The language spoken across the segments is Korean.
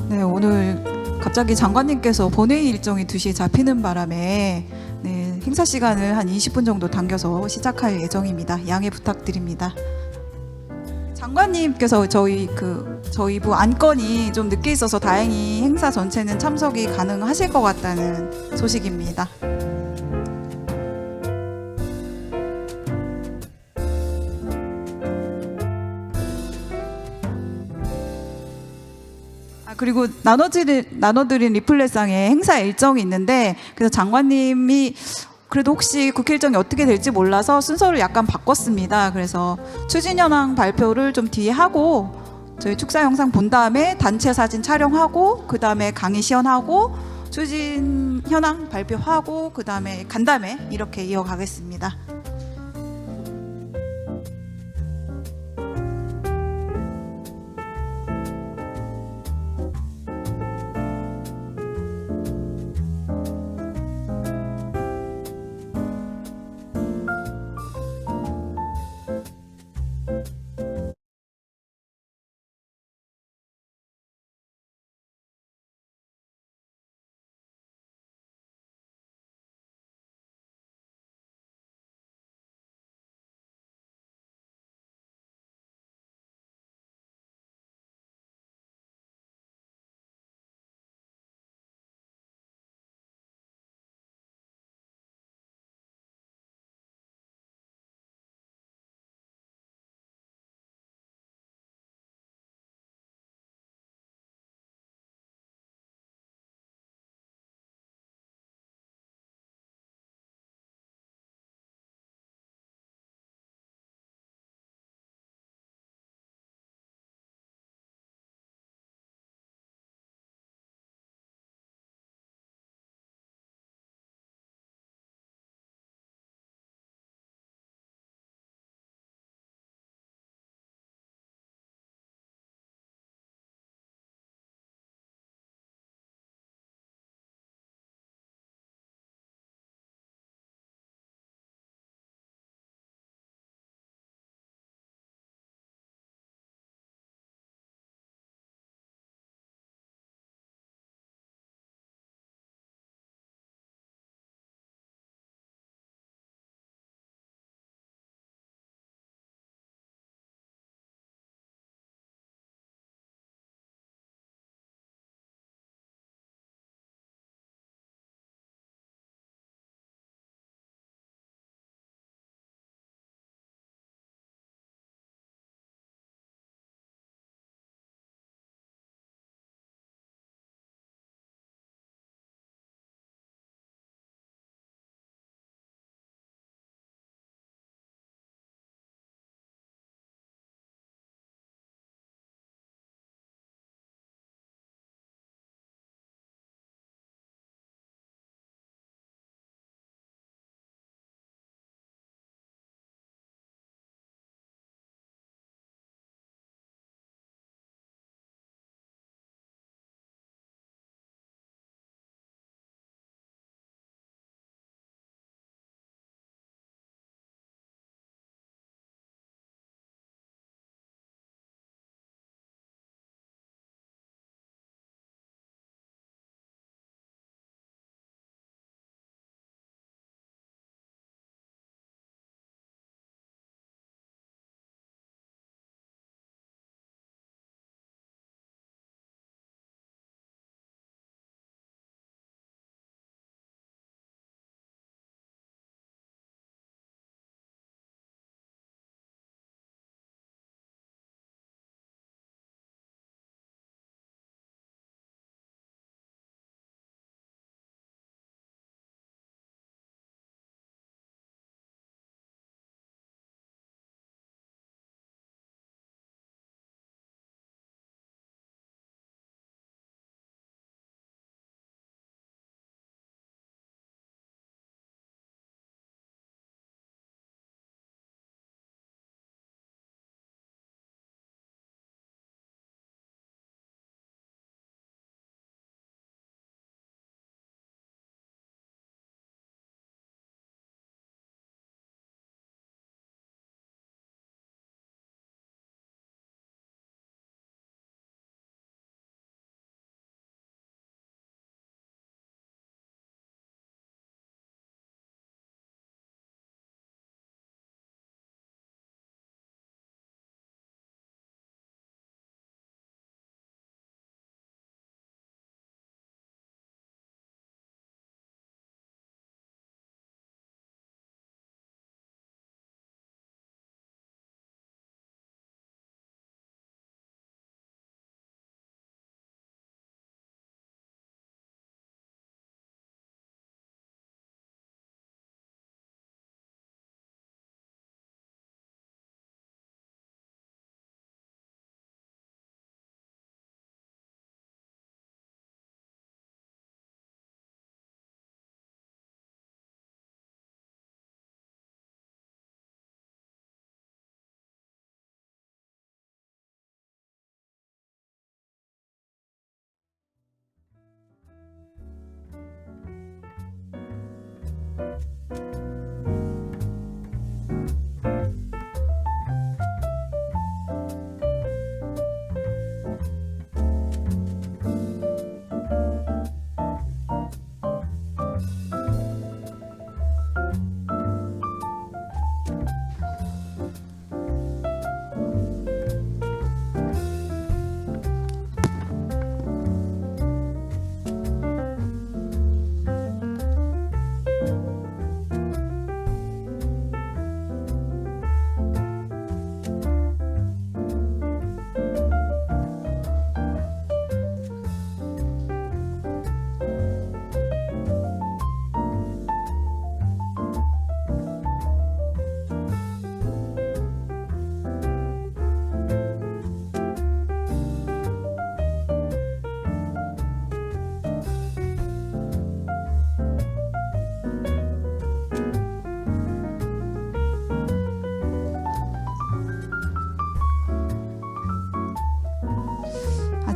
네, 오늘 갑자기 장관님께서 본회의 일정이 2시에 잡히는 바람에 행사 시간을 한 20분 정도 당겨서 시작할 예정입니다. 양해 부탁드립니다. 장관님께서 저희 부 안건이 좀 늦게 있어서 다행히 행사 전체는 참석이 가능하실 것 같다는 소식입니다. 그리고 나눠드린 리플렛상에 행사 일정이 있는데, 그래서 장관님이 그래도 혹시 국회 일정이 어떻게 될지 몰라서 순서를 약간 바꿨습니다. 그래서 추진 현황 발표를 좀 뒤에 하고 저희 축사 영상 본 다음에 단체 사진 촬영하고 그 다음에 강의 시연하고 추진 현황 발표하고 그 다음에 간담회 이렇게 이어가겠습니다.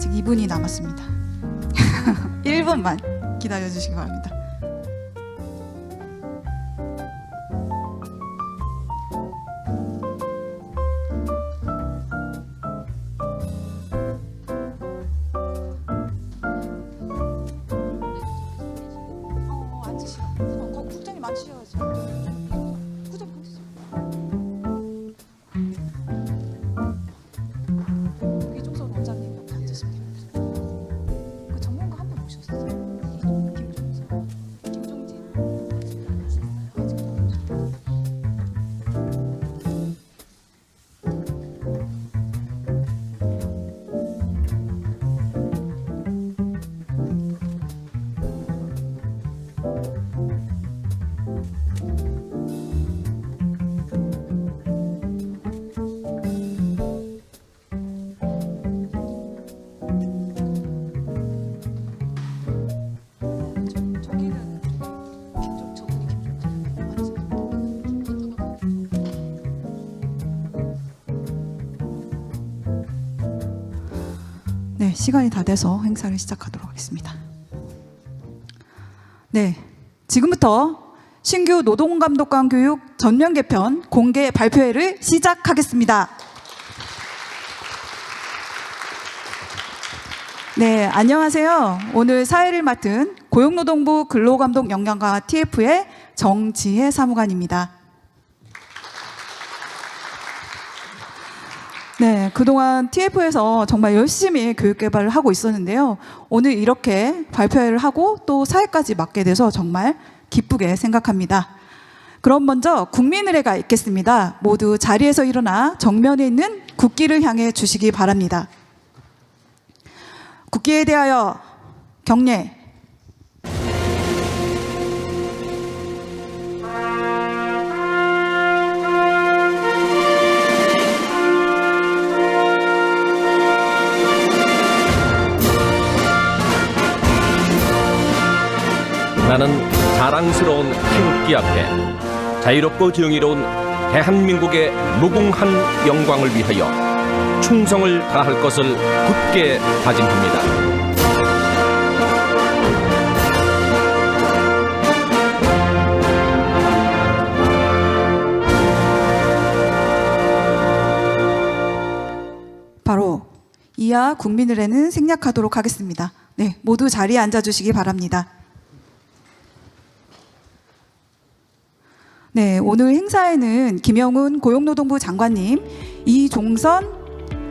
아직 2분이 남았습니다. 1분만 기다려 주시기 바랍니다. 국장님 앉으셔야지. 국장님 앉으세요. 이종선 원장님 옆에 앉으시면 됩니다. 그 전문가 한 분 오셨어요. 김종선, 김종진. 아직 못 오셨어요. 저기는 저분이 김종진 네, 시간이 다 돼서 행사를 시작하도록 하겠습니다. 네, 지금부터 신규 노동감독관 교육 전면 개편 공개 발표회를 시작하겠습니다. 네, 안녕하세요. 오늘 사회를 맡은 고용노동부 근로감독 역량과 TF의 정지혜 사무관입니다. 네, 그동안 TF에서 정말 열심히 교육 개발을 하고 있었는데요. 오늘 이렇게 발표회를 하고 또 사회까지 맡게 돼서 정말 기쁘게 생각합니다. 그럼 먼저 국민의례가 있겠습니다. 모두 자리에서 일어나 정면에 있는 국기를 향해 주시기 바랍니다. 국기에 대하여 경례. 나는 자랑스러운 태극기 앞에 자유롭고 정의로운 대한민국의 무궁한 영광을 위하여 충성을 다할 것을 굳게 다짐합니다. 바로 이하 국민의례는 생략하도록 하겠습니다. 네, 모두 자리에 앉아주시기 바랍니다. 네, 오늘 행사에는 김영훈 고용노동부 장관님, 이종선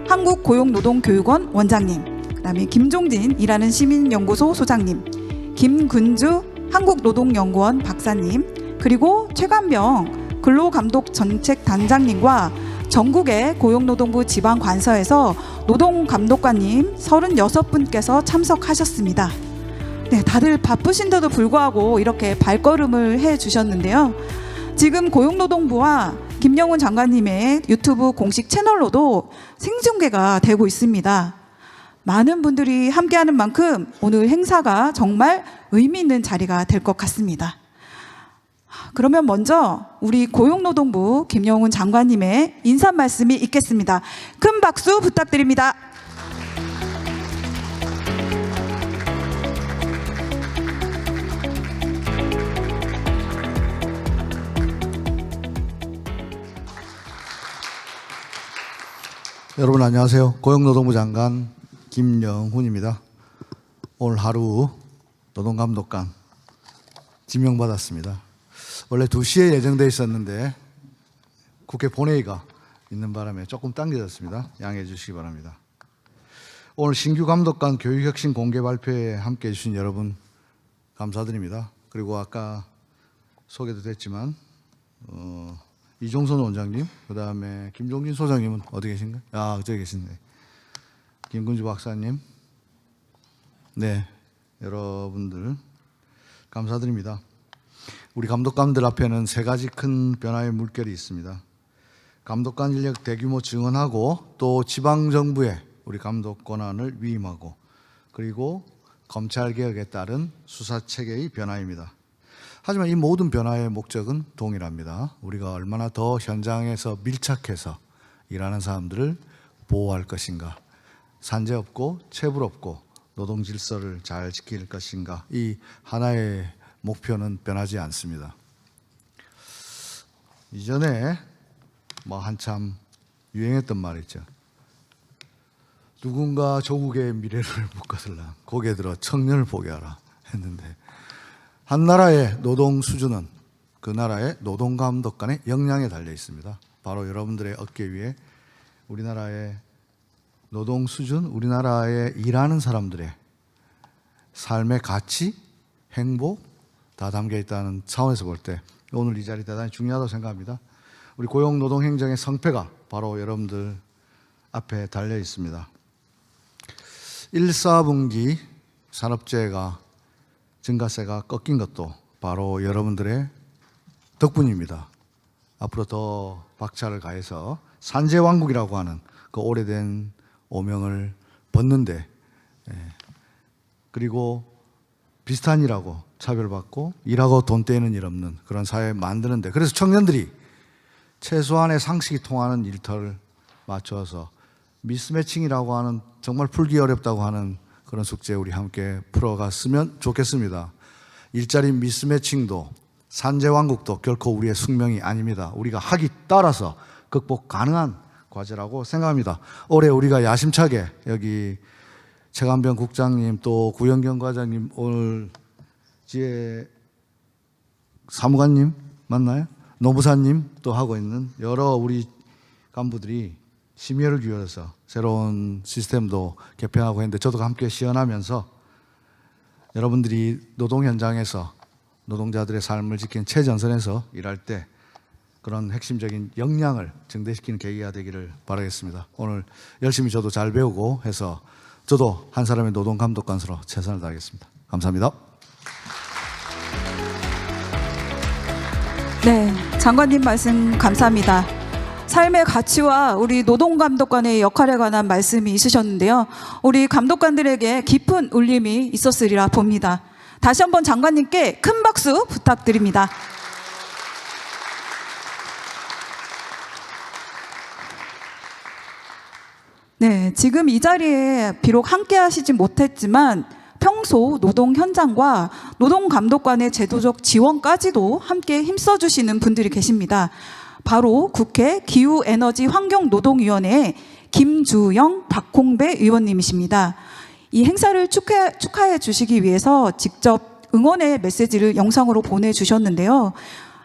한국고용노동교육원 원장님, 그다음에 김종진 일하는 시민연구소 소장님, 김근주 한국노동연구원 박사님, 그리고 최관병 근로감독정책단장님과 전국의 고용노동부 지방관서에서 노동감독관님 36분께서 참석하셨습니다. 네, 다들 바쁘신데도 불구하고 이렇게 발걸음을 해주셨는데요. 지금 고용노동부와 김영훈 장관님의 유튜브 공식 채널로도 생중계가 되고 있습니다. 많은 분들이 함께하는 만큼 오늘 행사가 정말 의미 있는 자리가 될 것 같습니다. 그러면 먼저 우리 고용노동부 김영훈 장관님의 인사 말씀이 있겠습니다. 큰 박수 부탁드립니다. 여러분 안녕하세요. 고용노동부 장관 김영훈입니다. 오늘 하루 노동감독관 지명받았습니다. 원래 2시에 예정되어 있었는데 국회 본회의가 있는 바람에 조금 당겨졌습니다. 양해해 주시기 바랍니다. 오늘 신규 감독관 교육혁신 공개 발표에 함께해 주신 여러분 감사드립니다. 그리고 아까 소개도 됐지만 이종선 원장님, 그 다음에 김종진 소장님은 어디 계신가요? 아, 저기 계시네. 김근주 박사님. 네, 여러분들 감사드립니다. 우리 감독관들 앞에는 3가지 큰 변화의 물결이 있습니다. 감독관 인력 대규모 증원하고 또 지방정부에 우리 감독 권한을 위임하고 그리고 검찰개혁에 따른 수사체계의 변화입니다. 하지만 이 모든 변화의 목적은 동일합니다. 우리가 얼마나 더 현장에서 밀착해서 일하는 사람들을 보호할 것인가, 산재 없고 체불 없고 노동 질서를 잘 지킬 것인가, 이 하나의 목표는 변하지 않습니다. 이전에 한참 유행했던 말 있죠. 누군가 조국의 미래를 묶어들라 고개 들어 청년을 보게 하라 했는데, 한 나라의 노동 수준은 그 나라의 노동 감독 간의 역량에 달려 있습니다. 바로 여러분들의 어깨 위에 우리나라의 노동 수준, 우리나라에 일하는 사람들의 삶의 가치, 행복 다 담겨 있다는 차원에서 볼 때 오늘 이 자리 대단히 중요하다고 생각합니다. 우리 고용노동행정의 성패가 바로 여러분들 앞에 달려 있습니다. 1, 4분기 산업재해가 증가세가 꺾인 것도 바로 여러분들의 덕분입니다. 앞으로 더 박차를 가해서 산재왕국이라고 하는 그 오래된 오명을 벗는데, 그리고 비슷한 일하고 차별받고 일하고 돈 떼는 일 없는 그런 사회 만드는데, 그래서 청년들이 최소한의 상식이 통하는 일터를 맞춰서 미스매칭이라고 하는 정말 풀기 어렵다고 하는 그런 숙제 우리 함께 풀어갔으면 좋겠습니다. 일자리 미스매칭도 산재왕국도 결코 우리의 숙명이 아닙니다. 우리가 하기 따라서 극복 가능한 과제라고 생각합니다. 올해 우리가 야심차게 여기 최간병 국장님 또 구영경 과장님, 오늘 지혜 사무관님 맞나요? 노무사님 또 하고 있는 여러 우리 간부들이 심혈을 기울여서 새로운 시스템도 개편하고 했는데, 저도 함께 시연하면서 여러분들이 노동 현장에서 노동자들의 삶을 지키는 최전선에서 일할 때 그런 핵심적인 역량을 증대시키는 계기가 되기를 바라겠습니다. 오늘 열심히 저도 잘 배우고 해서 저도 한 사람의 노동 감독관으로 최선을 다하겠습니다. 감사합니다. 네, 장관님 말씀 감사합니다. 삶의 가치와 우리 노동감독관의 역할에 관한 말씀이 있으셨는데요. 우리 감독관들에게 깊은 울림이 있었으리라 봅니다. 다시 한번 장관님께 큰 박수 부탁드립니다. 네, 지금 이 자리에 비록 함께 하시지 못했지만 평소 노동 현장과 노동 감독관의 제도적 지원까지도 함께 힘써주시는 분들이 계십니다. 바로 국회 기후에너지환경노동위원회의 김주영, 박홍배 의원님이십니다. 이 행사를 축하해 주시기 위해서 직접 응원의 메시지를 영상으로 보내주셨는데요.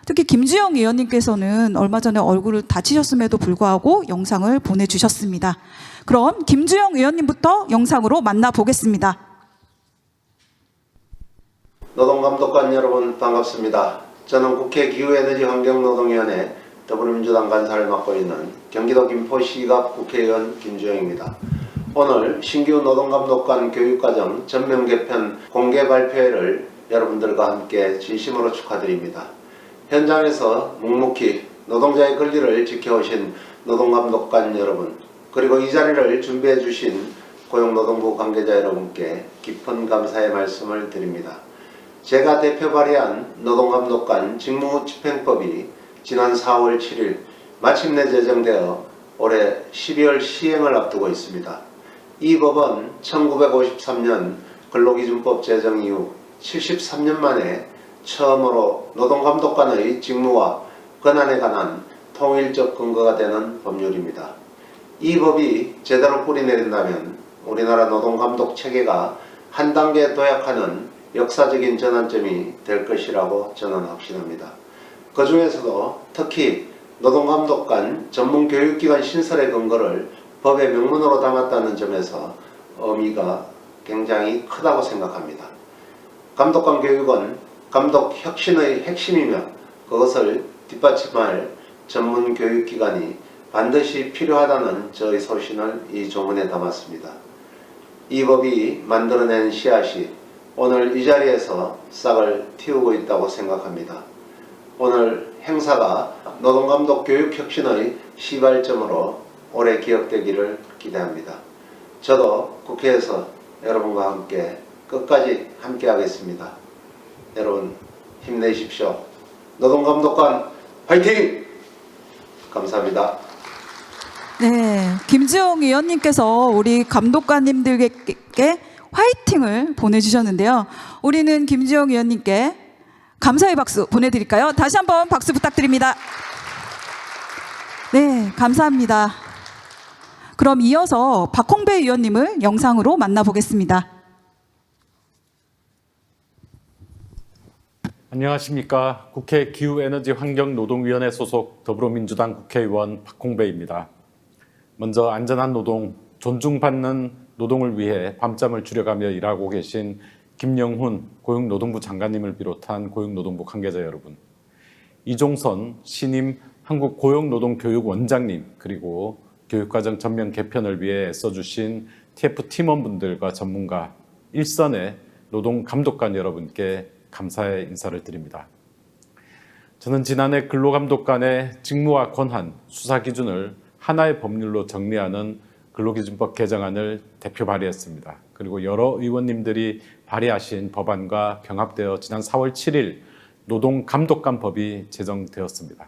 특히 김주영 의원님께서는 얼마 전에 얼굴을 다치셨음에도 불구하고 영상을 보내주셨습니다. 그럼 김주영 의원님부터 영상으로 만나보겠습니다. 노동감독관 여러분 반갑습니다. 저는 국회 기후에너지환경노동위원회 더불어민주당 간사를 맡고 있는 경기도 김포시갑 국회의원 김주영입니다. 오늘 신규 노동감독관 교육과정 전면 개편 공개 발표회를 여러분들과 함께 진심으로 축하드립니다. 현장에서 묵묵히 노동자의 권리를 지켜오신 노동감독관 여러분, 그리고 이 자리를 준비해 주신 고용노동부 관계자 여러분께 깊은 감사의 말씀을 드립니다. 제가 대표 발의한 노동감독관 직무집행법이 지난 4월 7일 마침내 제정되어 올해 12월 시행을 앞두고 있습니다. 이 법은 1953년 근로기준법 제정 이후 73년 만에 처음으로 노동감독관의 직무와 권한에 관한 통일적 근거가 되는 법률입니다. 이 법이 제대로 뿌리내린다면 우리나라 노동감독 체계가 한 단계 도약하는 역사적인 전환점이 될 것이라고 저는 확신합니다. 그 중에서도 특히 노동감독관 전문교육기관 신설의 근거를 법의 명문으로 담았다는 점에서 의미가 굉장히 크다고 생각합니다. 감독관 교육은 감독 혁신의 핵심이며 그것을 뒷받침할 전문교육기관이 반드시 필요하다는 저의 소신을 이 조문에 담았습니다. 이 법이 만들어낸 씨앗이 오늘 이 자리에서 싹을 틔우고 있다고 생각합니다. 오늘 행사가 노동감독 교육혁신의 시발점으로 오래 기억되기를 기대합니다. 저도 국회에서 여러분과 함께 끝까지 함께 하겠습니다. 여러분 힘내십시오. 노동감독관 화이팅! 감사합니다. 네, 김지영 의원님께서 우리 감독관님들께 화이팅을 보내주셨는데요. 우리는 김지영 의원님께 감사의 박수 보내드릴까요? 다시 한번 박수 부탁드립니다. 네, 감사합니다. 그럼 이어서 박홍배 의원님을 영상으로 만나보겠습니다. 안녕하십니까. 국회 기후에너지환경노동위원회 소속 더불어민주당 국회의원 박홍배입니다. 먼저 안전한 노동, 존중받는 노동을 위해 밤잠을 줄여가며 일하고 계신 김영훈 고용노동부 장관님을 비롯한 고용노동부 관계자 여러분, 이종선 신임 한국고용노동교육원장님, 그리고 교육과정 전면 개편을 위해 애써주신 TF 팀원분들과 전문가, 일선의 노동감독관 여러분께 감사의 인사를 드립니다. 저는 지난해 근로감독관의 직무와 권한, 수사 기준을 하나의 법률로 정리하는 근로기준법 개정안을 대표 발의했습니다. 그리고 여러 의원님들이 발의하신 법안과 병합되어 지난 4월 7일 노동감독관법이 제정되었습니다.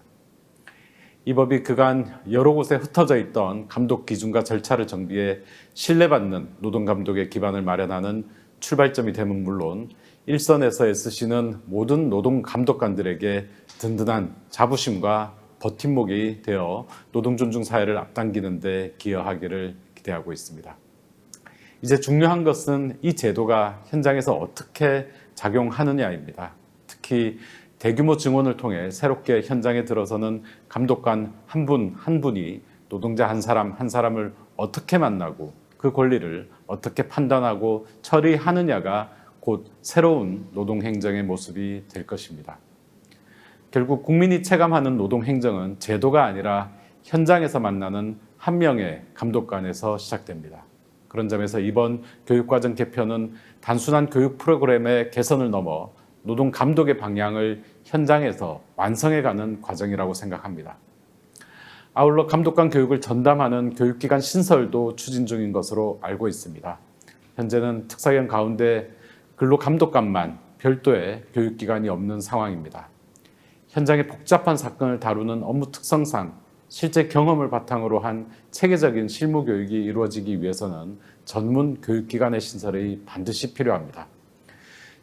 이 법이 그간 여러 곳에 흩어져 있던 감독 기준과 절차를 정비해 신뢰받는 노동감독의 기반을 마련하는 출발점이 됨은 물론 일선에서 애쓰시는 모든 노동감독관들에게 든든한 자부심과 버팀목이 되어 노동존중 사회를 앞당기는 데 기여하기를 기대하고 있습니다. 이제 중요한 것은 이 제도가 현장에서 어떻게 작용하느냐입니다. 특히 대규모 증원을 통해 새롭게 현장에 들어서는 감독관 한 분 한 분이 노동자 한 사람을 어떻게 만나고 그 권리를 어떻게 판단하고 처리하느냐가 곧 새로운 노동행정의 모습이 될 것입니다. 결국 국민이 체감하는 노동행정은 제도가 아니라 현장에서 만나는 한 명의 감독관에서 시작됩니다. 그런 점에서 이번 교육과정 개편은 단순한 교육 프로그램의 개선을 넘어 노동감독의 방향을 현장에서 완성해가는 과정이라고 생각합니다. 아울러 감독관 교육을 전담하는 교육기관 신설도 추진 중인 것으로 알고 있습니다. 현재는 특사경 가운데 근로감독관만 별도의 교육기관이 없는 상황입니다. 현장의 복잡한 사건을 다루는 업무 특성상 실제 경험을 바탕으로 한 체계적인 실무 교육이 이루어지기 위해서는 전문 교육기관의 신설이 반드시 필요합니다.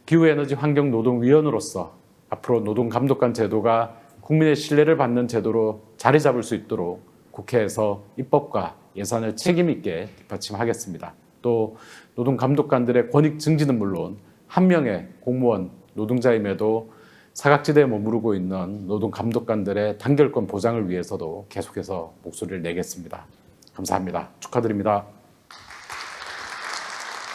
기후에너지환경노동위원으로서 앞으로 노동감독관 제도가 국민의 신뢰를 받는 제도로 자리 잡을 수 있도록 국회에서 입법과 예산을 책임 있게 뒷받침하겠습니다. 또 노동감독관들의 권익 증진은 물론 한 명의 공무원 노동자임에도 사각지대에 머무르고 있는 노동감독관들의 단결권 보장을 위해서도 계속해서 목소리를 내겠습니다. 감사합니다. 축하드립니다.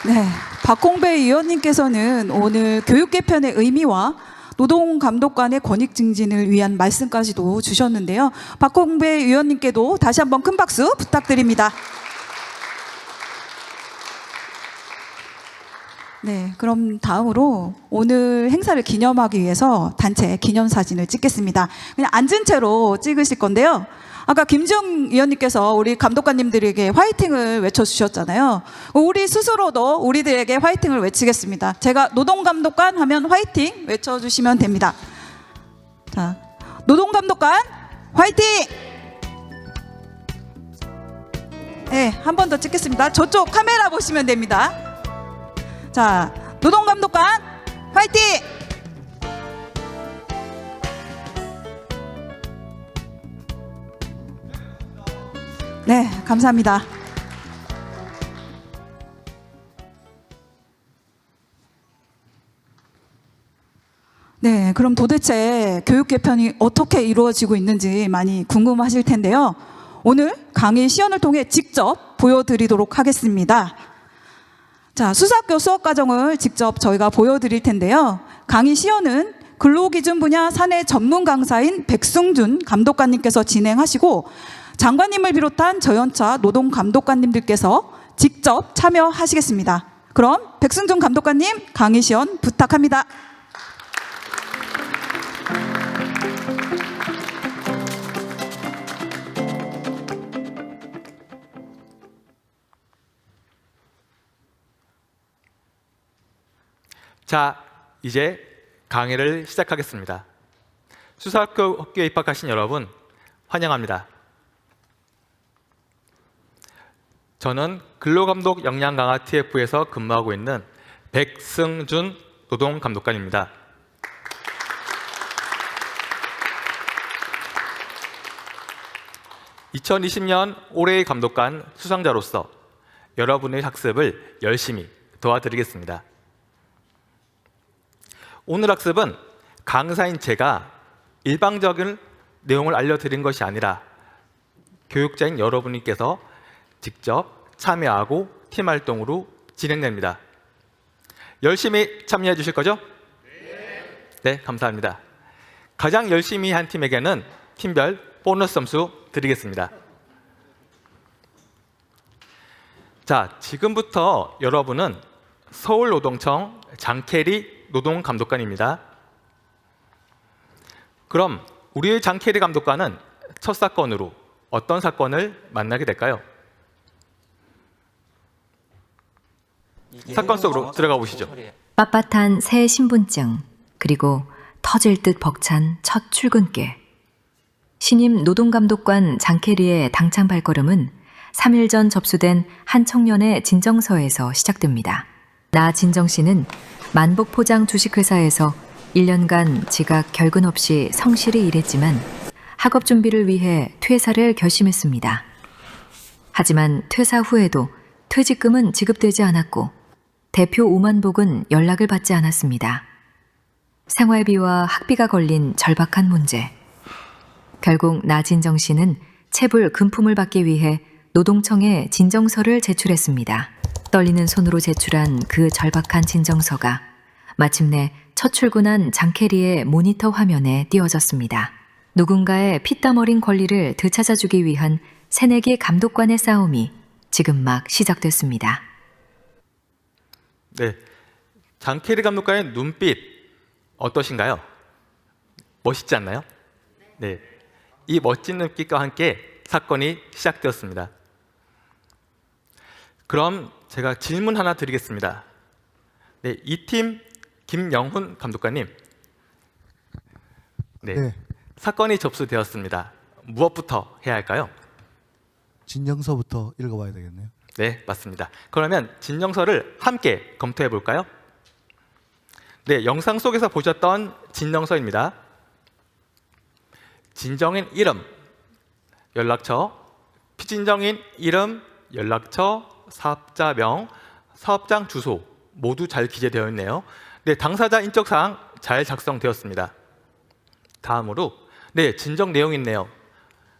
네, 박홍배 의원님께서는 오늘 교육 개편의 의미와 노동감독관의 권익 증진을 위한 말씀까지도 주셨는데요. 박홍배 의원님께도 다시 한번 큰 박수 부탁드립니다. 네, 그럼 다음으로 오늘 행사를 기념하기 위해서 단체 기념사진을 찍겠습니다. 그냥 앉은 채로 찍으실 건데요. 아까 김지영 의원님께서 우리 감독관님들에게 화이팅을 외쳐주셨잖아요. 우리 스스로도 우리들에게 화이팅을 외치겠습니다. 제가 노동감독관 하면 화이팅 외쳐주시면 됩니다. 자, 노동감독관 화이팅! 네, 한 번 더 찍겠습니다. 저쪽 카메라 보시면 됩니다. 자, 노동감독관 화이팅! 네, 감사합니다. 네, 그럼 도대체 교육 개편이 어떻게 이루어지고 있는지 많이 궁금하실 텐데요. 오늘 강의 시연을 통해 직접 보여드리도록 하겠습니다. 자, 수사학교 수업 과정을 직접 저희가 보여드릴 텐데요. 강의 시연은 근로기준 분야 사내 전문 강사인 백승준 감독관님께서 진행하시고 장관님을 비롯한 저연차 노동감독관님들께서 직접 참여하시겠습니다. 그럼 백승준 감독관님 강의 시연 부탁합니다. 자, 이제 강의를 시작하겠습니다. 수사학교에 입학하신 여러분 환영합니다. 저는 근로감독 역량 강화 TF에서 근무하고 있는 백승준 노동감독관입니다. (2020년) 올해의 감독관 수상자로서 여러분의 학습을 열심히 도와드리겠습니다. 오늘 학습은 강사인 제가 일방적인 내용을 알려드린 것이 아니라 교육자인 여러분께서 직접 참여하고 팀활동으로 진행됩니다. 열심히 참여해 주실 거죠? 네, 감사합니다. 가장 열심히 한 팀에게는 팀별 보너스 점수 드리겠습니다. 자, 지금부터 여러분은 서울노동청 장캐리 노동감독관입니다. 그럼 우리의 장캐리 감독관은 첫 사건으로 어떤 사건을 만나게 될까요? 사건 속으로 들어가 보시죠. 빳빳한 새 신분증, 그리고 터질 듯 벅찬 첫 출근길. 신임 노동감독관 장캐리의 당찬 발걸음은 3일 전 접수된 한 청년의 진정서에서 시작됩니다. 나 진정 씨는 만복 포장 주식회사에서 1년간 지각 결근 없이 성실히 일했지만 학업 준비를 위해 퇴사를 결심했습니다. 하지만 퇴사 후에도 퇴직금은 지급되지 않았고 대표 오만복은 연락을 받지 않았습니다. 생활비와 학비가 걸린 절박한 문제. 결국 나진정 씨는 체불 금품을 받기 위해 노동청에 진정서를 제출했습니다. 떨리는 손으로 제출한 그 절박한 진정서가 마침내 첫 출근한 장캐리의 모니터 화면에 띄워졌습니다. 누군가의 피땀 어린 권리를 되찾아주기 위한 새내기 감독관의 싸움이 지금 막 시작됐습니다. 네, 장캐리 감독관의 눈빛 어떠신가요? 멋있지 않나요? 네, 이 멋진 눈빛과 함께 사건이 시작되었습니다. 그럼 제가 질문 하나 드리겠습니다. 네, 이 팀 김영훈 감독관님. 네, 사건이 접수되었습니다. 무엇부터 해야 할까요? 진정서부터 읽어봐야 되겠네요. 네, 맞습니다. 그러면 진정서를 함께 검토해 볼까요? 네, 영상 속에서 보셨던 진정서입니다. 진정인 이름, 연락처, 피진정인 이름, 연락처, 사업자명, 사업장 주소 모두 잘 기재되어 있네요. 네, 당사자 인적사항 잘 작성되었습니다. 다음으로 네, 진정 내용이 있네요.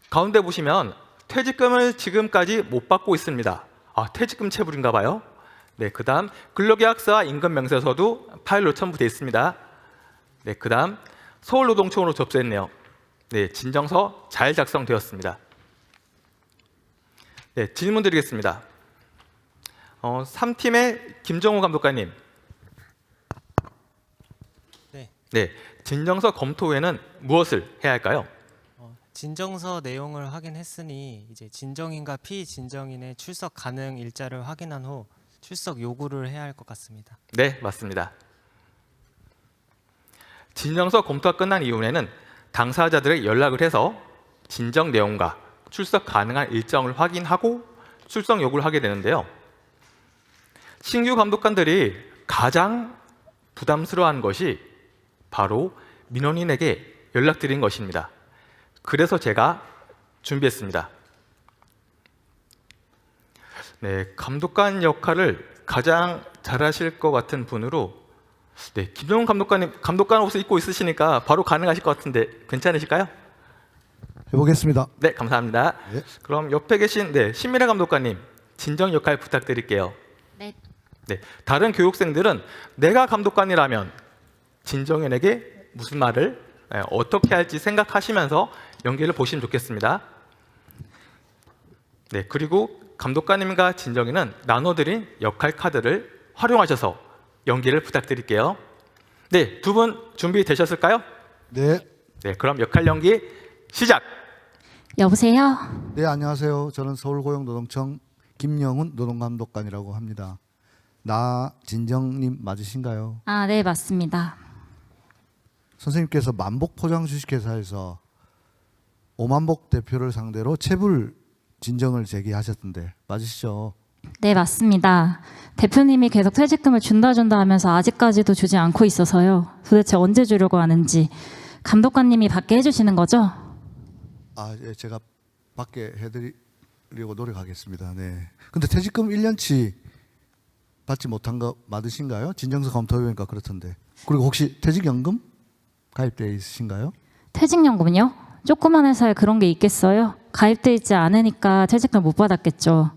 가운데 보시면 퇴직금을 지금까지 못 받고 있습니다. 아, 퇴직금 체불인가 봐요. 네, 그 다음 근로계약서와 임금명세서도 파일로 첨부되어 있습니다. 네, 그 다음 서울노동청으로 접수했네요. 네, 진정서 잘 작성되었습니다. 네, 질문 드리겠습니다. 3팀의 김정우 감독관님. 네, 진정서 검토 후에는 무엇을 해야 할까요? 진정서 내용을 확인했으니 이제 진정인과 피진정인의 출석 가능 일자를 확인한 후 출석 요구를 해야 할 것 같습니다. 네, 맞습니다. 진정서 검토가 끝난 이후에는 당사자들의 연락을 해서 진정 내용과 출석 가능한 일정을 확인하고 출석 요구를 하게 되는데요. 신규 감독관들이 가장 부담스러워하는 것이 바로 민원인에게 연락드린 것입니다. 그래서 제가 준비했습니다. 네, 감독관 역할을 가장 잘하실 것 같은 분으로 네, 김정훈 감독관님 감독관 옷을 입고 있으시니까 바로 가능하실 것 같은데 괜찮으실까요? 해보겠습니다. 네, 감사합니다. 네. 그럼 옆에 계신 네, 신미래 감독관님 진정 역할 부탁드릴게요. 네. 네, 다른 교육생들은 내가 감독관이라면 진정인에게 무슨 말을 어떻게 할지 생각하시면서 연기를 보시면 좋겠습니다. 네, 그리고 감독관님과 진정인은 나눠드린 역할 카드를 활용하셔서 연기를 부탁드릴게요. 네, 두 분 준비되셨을까요? 네. 네, 그럼 역할 연기 시작! 여보세요? 네, 안녕하세요. 저는 서울고용노동청 김영훈 노동감독관이라고 합니다. 나진정님 맞으신가요? 아, 네, 맞습니다. 선생님께서 만복 포장 주식회사에서 오만복 대표를 상대로 체불 진정을 제기하셨던데 맞으시죠? 네, 맞습니다. 대표님이 계속 퇴직금을 준다 하면서 아직까지도 주지 않고 있어서요. 도대체 언제 주려고 하는지 감독관님이 받게 해주시는 거죠? 아, 예, 제가 받게 해드리려고 노력하겠습니다. 네. 근데 퇴직금 1년치 받지 못한 거 맞으신가요? 진정서 검토해보니까 그렇던데. 그리고 혹시 퇴직연금 가입돼 있으신가요? 퇴직연금요? 조그만 회사에 그런 게 있겠어요? 가입돼 있지 않으니까 퇴직금 못 받았겠죠.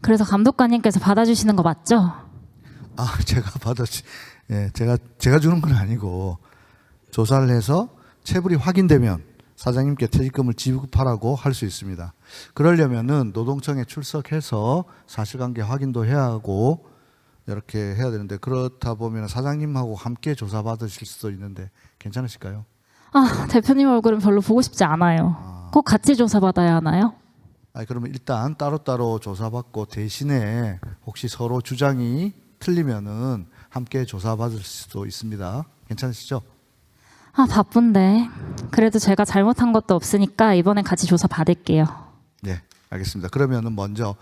그래서 감독관님께서 받아주시는 거 맞죠? 아, 예, 제가 주는 건 아니고 조사를 해서 체불이 확인되면 사장님께 퇴직금을 지급하라고 할 수 있습니다. 그러려면은 노동청에 출석해서 사실관계 확인도 해야 하고 이렇게 해야 되는데 그렇다 보면 사장님하고 함께 조사받으실 수도 있는데 괜찮으실까요? 아, 대표님 얼굴은 별로 보고 싶지 않아요. 꼭 같이 조사받아야 하나요? 아니, 그러면 일단 따로따로 조사받고 대신에 혹시 서로 주장이 틀리면은 함께 조사받을 수도 있습니다. 괜찮으시죠? 아, 바쁜데. 그래도 제가 잘못한 것도 없으니까 이번엔 같이 조사 받을게요. 네, 알겠습니다. 그러면은 먼저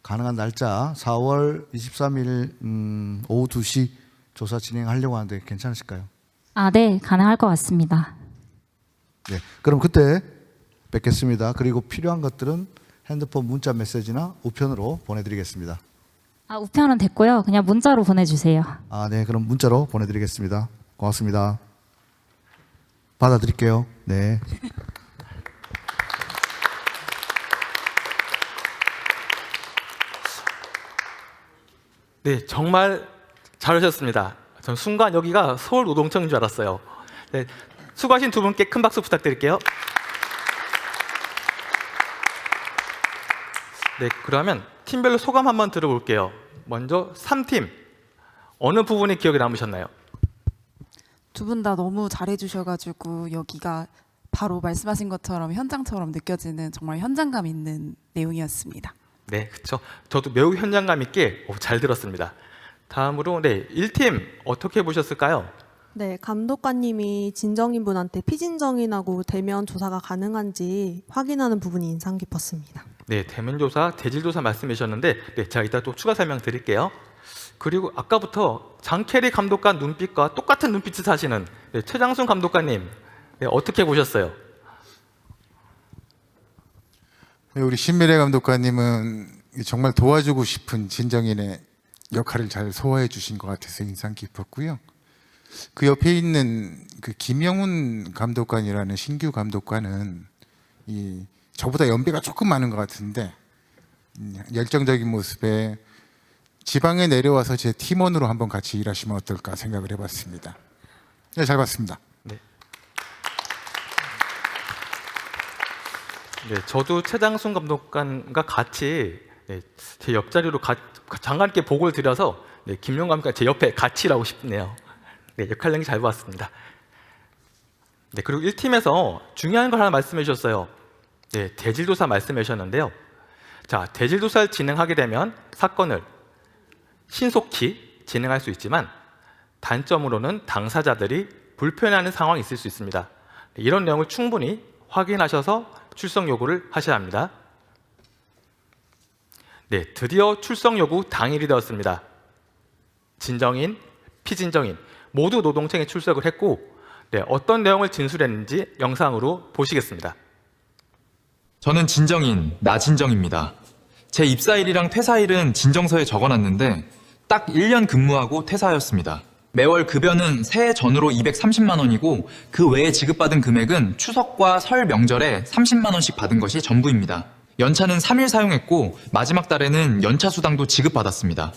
가능한 날짜 4월 23일 오후 2시 조사 진행하려고 하는데 괜찮으실까요? 아, 네, 가능할 것 같습니다. 네, 그럼 그때 뵙겠습니다. 그리고 필요한 것들은 핸드폰 문자 메시지나 우편으로 보내드리겠습니다. 아, 우편은 됐고요. 그냥 문자로 보내주세요. 아, 네, 그럼 문자로 보내드리겠습니다. 고맙습니다. 받아드릴게요. 네. 네, 정말 잘하셨습니다. 전 순간 여기가 서울 노동청인 줄 알았어요. 네, 수고하신 두 분께 큰 박수 부탁드릴게요. 네, 그러면 팀별로 소감 한번 들어볼게요. 먼저 3팀 어느 부분이 기억에 남으셨나요? 두 분 다 너무 잘해주셔가지고 여기가 바로 말씀하신 것처럼 현장처럼 느껴지는 정말 현장감 있는 내용이었습니다. 네, 그렇죠. 저도 매우 현장감 있게 잘 들었습니다. 다음으로 1팀 어떻게 보셨을까요? 네, 감독관님이 진정인분한테 피진정인하고 대면 조사가 가능한지 확인하는 부분이 인상 깊었습니다. 네, 대면 조사, 대질 조사 말씀해 주셨는데 제가 이따 또 추가 설명 드릴게요. 그리고 아까부터 장캐리 감독관 눈빛과 똑같은 눈빛을 하시는 최장순 감독관님 어떻게 보셨어요? 우리 신미래 감독관님은 정말 도와주고 싶은 진정인의 역할을 잘 소화해 주신 것 같아서 인상 깊었고요. 그 옆에 있는 그 김영훈 감독관이라는 신규 감독관은 저보다 연배가 조금 많은 것 같은데 열정적인 모습에 지방에 내려와서 제 팀원으로 한번 같이 일하시면 어떨까 생각을 해봤습니다. 네, 잘 봤습니다. 네, 저도 최장순 감독관과 같이 제 옆자리로 장관께 보고를 드려서 김용 감독관 제 옆에 같이 일하고 싶네요. 네, 역할 연기 잘 봤습니다. 네, 그리고 1팀에서 중요한 걸 하나 말씀해 주셨어요. 네, 대질조사 말씀해 주셨는데요. 자, 대질조사를 진행하게 되면 사건을 신속히 진행할 수 있지만 단점으로는 당사자들이 불편해하는 상황이 있을 수 있습니다. 이런 내용을 충분히 확인하셔서 출석 요구를 하셔야 합니다. 네, 드디어 출석 요구 당일이 되었습니다. 진정인, 피진정인 모두 노동청에 출석을 했고 어떤 내용을 진술했는지 영상으로 보시겠습니다. 저는 진정인, 나진정입니다. 제 입사일이랑 퇴사일은 진정서에 적어놨는데 딱 1년 근무하고 퇴사하였습니다. 매월 급여는 새해 전후로 230만 원이고 그 외에 지급받은 금액은 추석과 설 명절에 30만 원씩 받은 것이 전부입니다. 연차는 3일 사용했고 마지막 달에는 연차 수당도 지급받았습니다.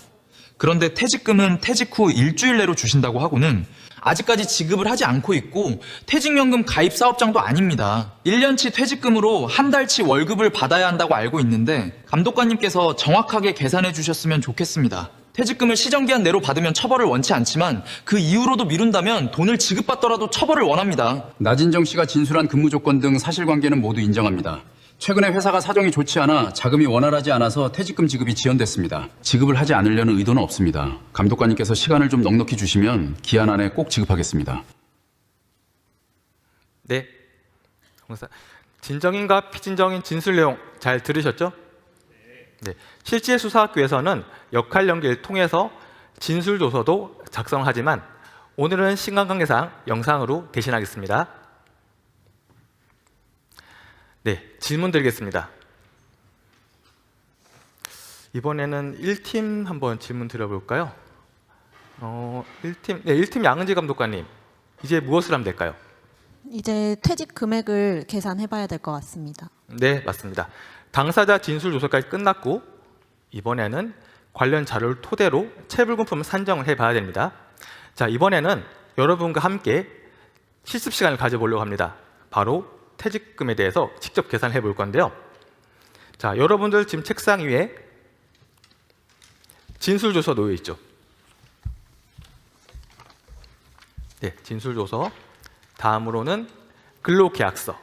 그런데 퇴직금은 퇴직 후 일주일 내로 주신다고 하고는 아직까지 지급을 하지 않고 있고 퇴직연금 가입 사업장도 아닙니다. 1년치 퇴직금으로 한 달치 월급을 받아야 한다고 알고 있는데 감독관님께서 정확하게 계산해 주셨으면 좋겠습니다. 퇴직금을 시정기한 내로 받으면 처벌을 원치 않지만 그 이후로도 미룬다면 돈을 지급받더라도 처벌을 원합니다. 나진정 씨가 진술한 근무 조건 등 사실관계는 모두 인정합니다. 최근에 회사가 사정이 좋지 않아 자금이 원활하지 않아서 퇴직금 지급이 지연됐습니다. 지급을 하지 않으려는 의도는 없습니다. 감독관님께서 시간을 좀 넉넉히 주시면 기한 안에 꼭 지급하겠습니다. 네, 진정인과 피진정인 진술 내용 잘 들으셨죠? 네, 실제 수사학교에서는 역할 연계를 통해서 진술 조서도 작성하지만 오늘은 시간 관계상 영상으로 대신하겠습니다. 네, 질문 드리겠습니다. 이번에는 1팀 한번 질문 드려볼까요? 1팀 양은지 감독관님, 이제 무엇을 하면 될까요? 이제 퇴직 금액을 계산해봐야 될 것 같습니다. 네, 맞습니다. 당사자 진술 조사까지 끝났고 이번에는 관련 자료를 토대로 체불금품 산정을 해봐야 됩니다. 자, 이번에는 여러분과 함께 실습 시간을 가져보려고 합니다. 바로 퇴직금에 대해서 직접 계산해 볼 건데요. 자, 여러분들 지금 책상 위에 진술조서 놓여 있죠. 네, 진술조서. 다음으로는 근로계약서.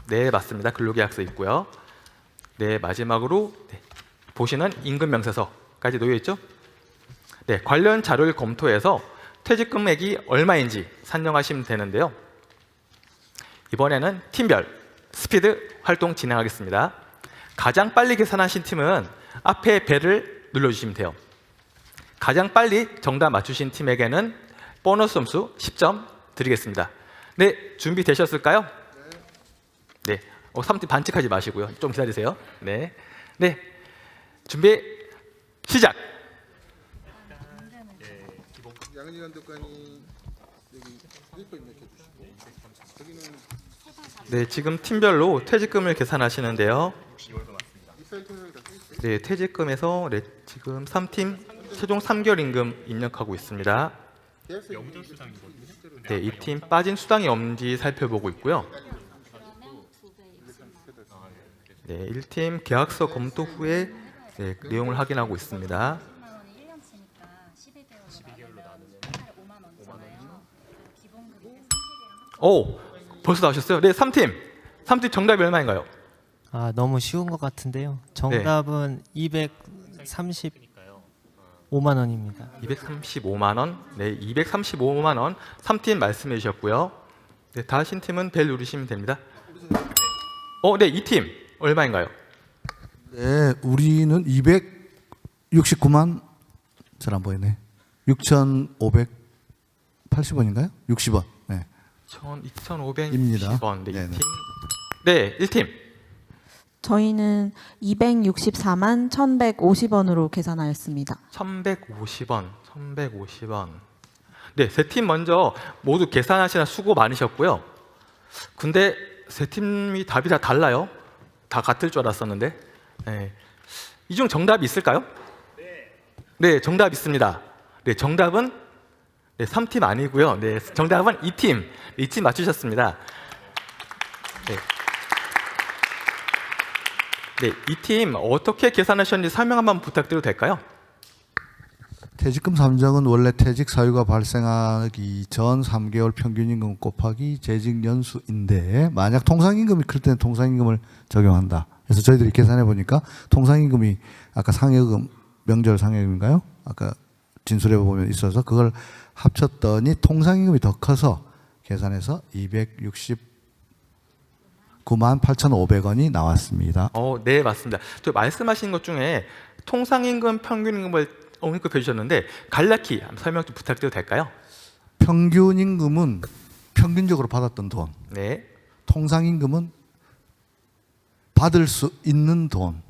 네, 맞습니다. 근로계약서 있고요. 네, 마지막으로 보시는 임금명세서까지 놓여 있죠. 네, 관련 자료를 검토해서 퇴직 금액이 얼마인지 산정하시면 되는데요. 이번에는 팀별 스피드 활동 진행하겠습니다. 가장 빨리 계산하신 팀은 앞에 벨을 눌러주시면 돼요. 가장 빨리 정답 맞추신 팀에게는 보너스 점수 10점 드리겠습니다. 네, 준비되셨을까요? 네, 3팀 반칙하지 마시고요. 좀 기다리세요. 네, 네, 준비 시작. 양은지 감독관이 여기 일번 입력해 주시고 네, 지금 팀별로 퇴직금을 계산하시는데요. 네, 퇴직금에서 지금 3팀 최종 3개월 임금 입력하고 있습니다. 네, 이 팀 빠진 수당이 없는지 살펴보고 있고요. 네, 1팀 계약서 검토 후에 내용을 확인하고 있습니다. 오, 벌써 나오셨어요? 네, 3팀 정답이 얼마인가요? 아, 너무 쉬운 것 같은데요. 정답은 235만 원입니다. 235만 원. 네, 235만 원. 3팀 말씀해 주셨고요. 네, 다 하신 팀은 벨 누르시면 됩니다. 네, 2팀 얼마인가요? 네, 우리는 269만 잘 안 보이네. 6,580원인가요? 60원. 네. 2,560원. 네, 네네. 2팀. 네, 1팀. 저희는 264만 1,150원으로 계산하였습니다. 1,150원. 네, 세 팀 먼저 모두 계산하시느라 수고 많으셨고요. 근데 세 팀이 답이 다 달라요. 다 같을 줄 알았었는데. 네. 이 중 정답이 있을까요? 네, 정답 있습니다. 네, 정답은 3팀 아니고요. 네, 정답은 2팀. 2팀 맞추셨습니다. 네, 2팀 어떻게 계산하셨는지 설명 한번 부탁드려도 될까요? 퇴직금 산정은 원래 퇴직 사유가 발생하기 전 3개월 평균임금 곱하기 재직 연수인데 만약 통상임금이 클 때는 통상임금을 적용한다. 그래서 저희들이 계산해 보니까 통상임금이 아까 상여금, 명절 상여금인가요? 아까 진술해 보면 있어서 그걸 합쳤더니 통상임금이 더 커서 계산해서 269만 8,500원이 나왔습니다. 네, 맞습니다. 저 말씀하신 것 중에 통상임금, 평균임금을 언급해 주셨는데 간략히 설명 좀 부탁드려도 될까요? 평균임금은 평균적으로 받았던 돈. 네. 통상임금은 받을 수 있는 돈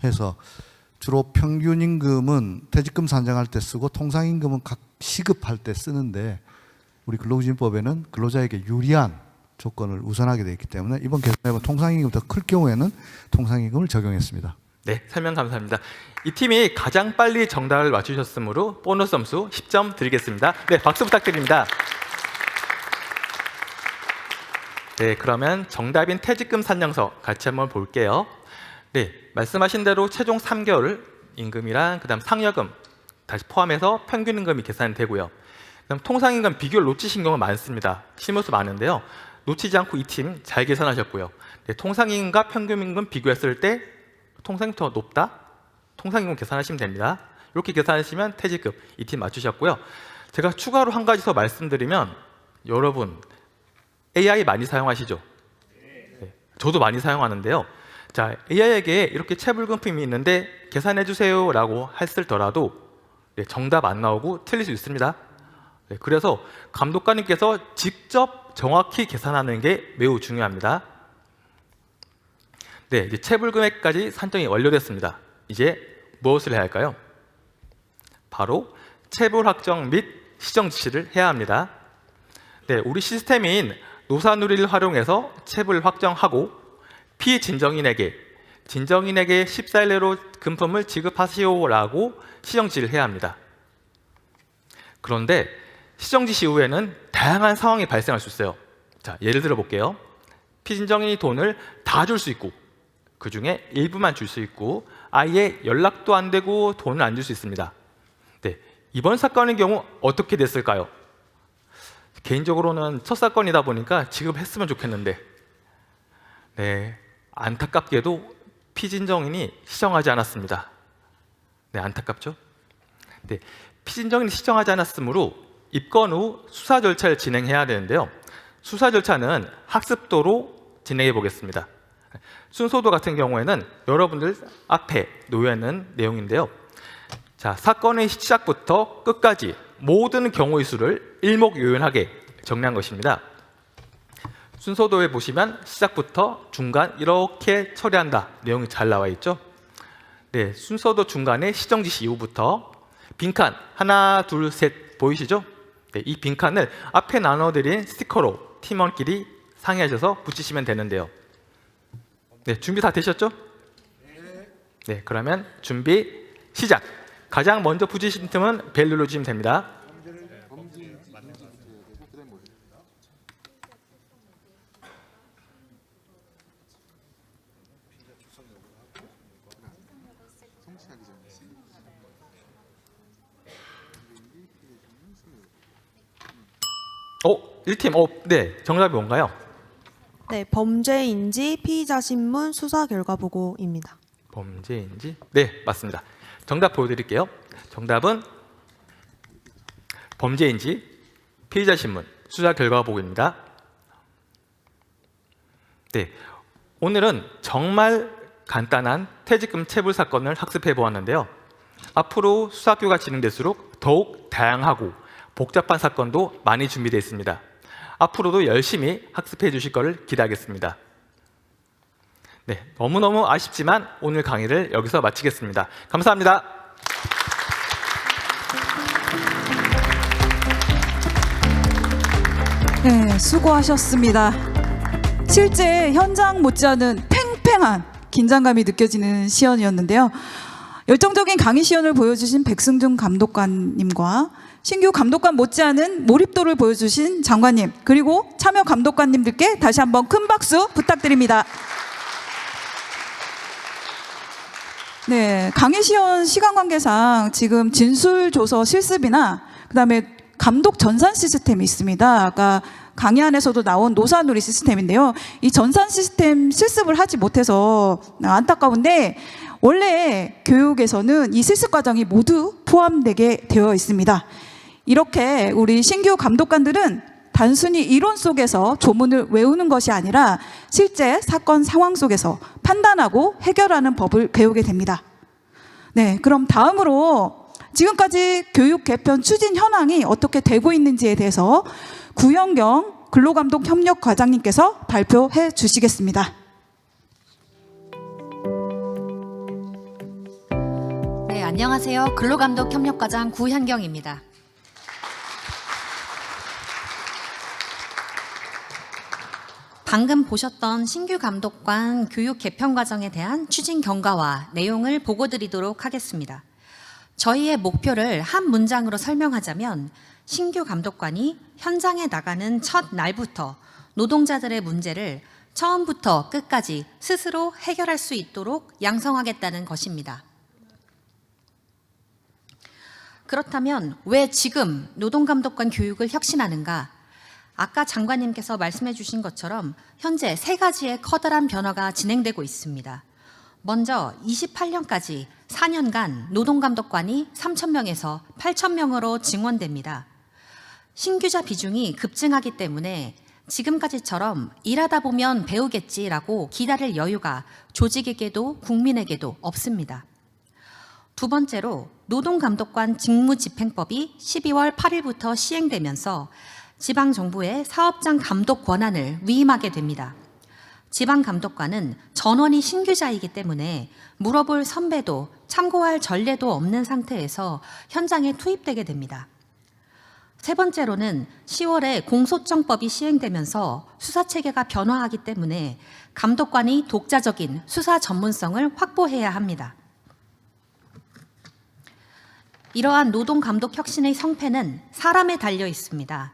해서 주로 평균임금은 퇴직금 산정할 때 쓰고 통상임금은 각 시급할 때 쓰는데 우리 근로기준법에는 근로자에게 유리한 조건을 우선하게 되어 있기 때문에 이번 개선해본 통상임금이 더 클 경우에는 통상임금을 적용했습니다. 네, 설명 감사합니다. 이 팀이 가장 빨리 정답을 맞추셨으므로 보너스 점수 10점 드리겠습니다. 네, 박수 부탁드립니다. 네, 그러면 정답인 퇴직금 산정서 같이 한번 볼게요. 네, 말씀하신 대로 최종 3개월 임금이랑 그다음 상여금 다시 포함해서 평균임금이 계산되고요. 그다음 통상임금 비교를 놓치신 경우가 많습니다. 실무수 많은데요. 놓치지 않고 이 팀 잘 계산하셨고요. 네, 통상임금과 평균임금 비교했을 때 통상임금이 더 높다? 통상임금 계산하시면 됩니다. 이렇게 계산하시면 퇴직금 이 팀 맞추셨고요. 제가 추가로 한 가지 더 말씀드리면 여러분 AI 많이 사용하시죠? 네, 저도 많이 사용하는데요. 자, AI에게 이렇게 체불금품이 있는데 계산해 주세요라고 했을더라도 정답 안 나오고 틀릴 수 있습니다. 그래서 감독관님께서 직접 정확히 계산하는 게 매우 중요합니다. 네, 이제 체불금액까지 산정이 완료됐습니다. 이제 무엇을 해야 할까요? 바로 체불 확정 및 시정 지시를 해야 합니다. 네, 우리 시스템인 노사누리를 활용해서 체불 확정하고 피진정인에게 진정인에게 14일 내로 금품을 지급하시오라고 시정 지시를 해야 합니다. 그런데 시정 지시 이후에는 다양한 상황이 발생할 수 있어요. 자, 예를 들어 볼게요. 피진정인이 돈을 다 줄 수 있고 그 중에 일부만 줄 수 있고 아예 연락도 안 되고 돈을 안 줄 수 있습니다. 네, 이번 사건의 경우 어떻게 됐을까요? 개인적으로는 첫 사건이다 보니까 지급했으면 좋겠는데 네, 안타깝게도 피진정인이 시정하지 않았습니다. 네, 안타깝죠? 네, 피진정인이 시정하지 않았으므로 입건 후 수사 절차를 진행해야 되는데요. 수사 절차는 학습도로 진행해 보겠습니다. 순서도 같은 경우에는 여러분들 앞에 놓여 있는 내용인데요. 자, 사건의 시작부터 끝까지 모든 경우의 수를 일목요연하게 정리한 것입니다. 순서도에 보시면 시작부터 중간 이렇게 처리한다 내용이 잘 나와 있죠. 네, 순서도 중간에 시정 지시 이후부터 빈칸 하나 둘 셋 보이시죠? 네, 이 빈칸을 앞에 나눠드린 스티커로 팀원끼리 상의하셔서 붙이시면 되는데요. 네, 준비 다 되셨죠? 네, 그러면 준비 시작. 가장 먼저 붙이신 팀은 벨 눌러주시면 됩니다. 오, 1팀. 네, 정답이 뭔가요? 네, 범죄인지 피의자 신문 수사 결과 보고입니다. 범죄인지? 네, 맞습니다. 정답 보여드릴게요. 정답은 범죄인지 피의자 신문 수사 결과 보고입니다. 네, 오늘은 정말 간단한 퇴직금 체불 사건을 학습해 보았는데요. 앞으로 수사학교가 진행될수록 더욱 다양하고 복잡한 사건도 많이 준비되어 있습니다. 앞으로도 열심히 학습해 주실 것을 기대하겠습니다. 네, 너무너무 아쉽지만 오늘 강의를 여기서 마치겠습니다. 감사합니다. 네, 수고하셨습니다. 실제 현장 못지않은 팽팽한 긴장감이 느껴지는 시연이었는데요. 열정적인 강의 시연을 보여주신 백승준 감독관님과 신규 감독관 못지않은 몰입도를 보여주신 장관님, 그리고 참여 감독관님들께 다시 한번 큰 박수 부탁드립니다. 네, 강의 시연 시간 관계상 지금 진술조서 실습이나 그다음에 감독 전산 시스템이 있습니다. 아까 강의 안에서도 나온 노사누리 시스템인데요. 이 전산 시스템 실습을 하지 못해서 안타까운데 원래 교육에서는 이 실습 과정이 모두 포함되게 되어 있습니다. 이렇게 우리 신규 감독관들은 단순히 이론 속에서 조문을 외우는 것이 아니라 실제 사건 상황 속에서 판단하고 해결하는 법을 배우게 됩니다. 네, 그럼 다음으로 지금까지 교육 개편 추진 현황이 어떻게 되고 있는지에 대해서 구현경 근로감독 협력 과장님께서 발표해 주시겠습니다. 네, 안녕하세요. 근로감독 협력과장 구현경입니다. 방금 보셨던 신규 감독관 교육 개편 과정에 대한 추진 경과와 내용을 보고 드리도록 하겠습니다. 저희의 목표를 한 문장으로 설명하자면 신규 감독관이 현장에 나가는 첫 날부터 노동자들의 문제를 처음부터 끝까지 스스로 해결할 수 있도록 양성하겠다는 것입니다. 그렇다면 왜 지금 노동감독관 교육을 혁신하는가? 아까 장관님께서 말씀해 주신 것처럼 현재 3가지의 커다란 변화가 진행되고 있습니다. 먼저 28년까지 4년간 노동감독관이 3,000명에서 8,000명으로 증원됩니다. 신규자 비중이 급증하기 때문에 지금까지처럼 일하다 보면 배우겠지라고 기다릴 여유가 조직에게도 국민에게도 없습니다. 두 번째로 노동감독관 직무집행법이 12월 8일부터 시행되면서 지방정부에 사업장 감독 권한을 위임하게 됩니다. 지방감독관은 전원이 신규자이기 때문에 물어볼 선배도 참고할 전례도 없는 상태에서 현장에 투입되게 됩니다. 세 번째로는 10월에 공소청법이 시행되면서 수사체계가 변화하기 때문에 감독관이 독자적인 수사 전문성을 확보해야 합니다. 이러한 노동감독 혁신의 성패는 사람에 달려 있습니다.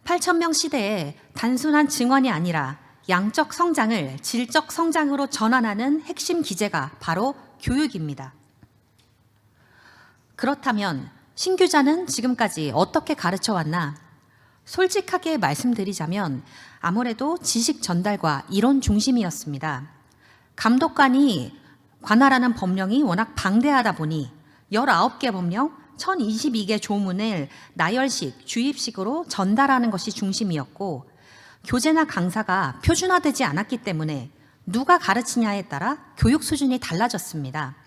8,000명 시대에 단순한 증언이 아니라 양적 성장을 질적 성장으로 전환하는 핵심 기제가 바로 교육입니다. 그렇다면 신규자는 지금까지 어떻게 가르쳐 왔나? 솔직하게 말씀드리자면 아무래도 지식 전달과 이론 중심이었습니다. 감독관이 관할하는 법령이 워낙 방대하다 보니 19개 법령, 1022개 조문을 나열식, 주입식으로 전달하는 것이 중심이었고 교재나 강사가 표준화되지 않았기 때문에 누가 가르치냐에 따라 교육 수준이 달라졌습니다.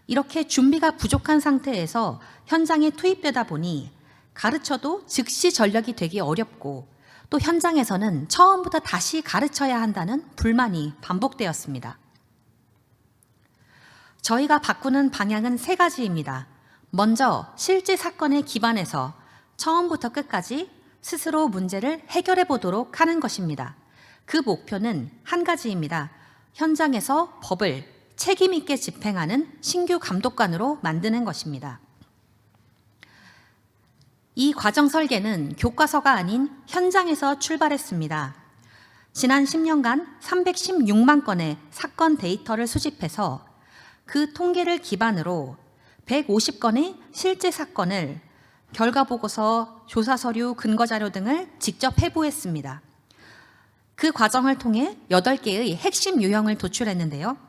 이렇게 준비가 부족한 상태에서 현장에 투입되다 보니 가르쳐도 즉시 전력이 되기 어렵고 또 현장에서는 처음부터 다시 가르쳐야 한다는 불만이 반복되었습니다. 저희가 바꾸는 방향은 세 가지입니다. 먼저 실제 사건에 기반해서 처음부터 끝까지 스스로 문제를 해결해 보도록 하는 것입니다. 그 목표는 한 가지입니다. 현장에서 법을 책임 있게 집행하는 신규 감독관으로 만드는 것입니다. 이 과정 설계는 교과서가 아닌 현장에서 출발했습니다. 지난 10년간 316만 건의 사건 데이터를 수집해서 그 통계를 기반으로 150건의 실제 사건을 결과보고서, 조사서류, 근거자료 등을 직접 회부했습니다. 그 과정을 통해 8개의 핵심 유형을 도출했는데요.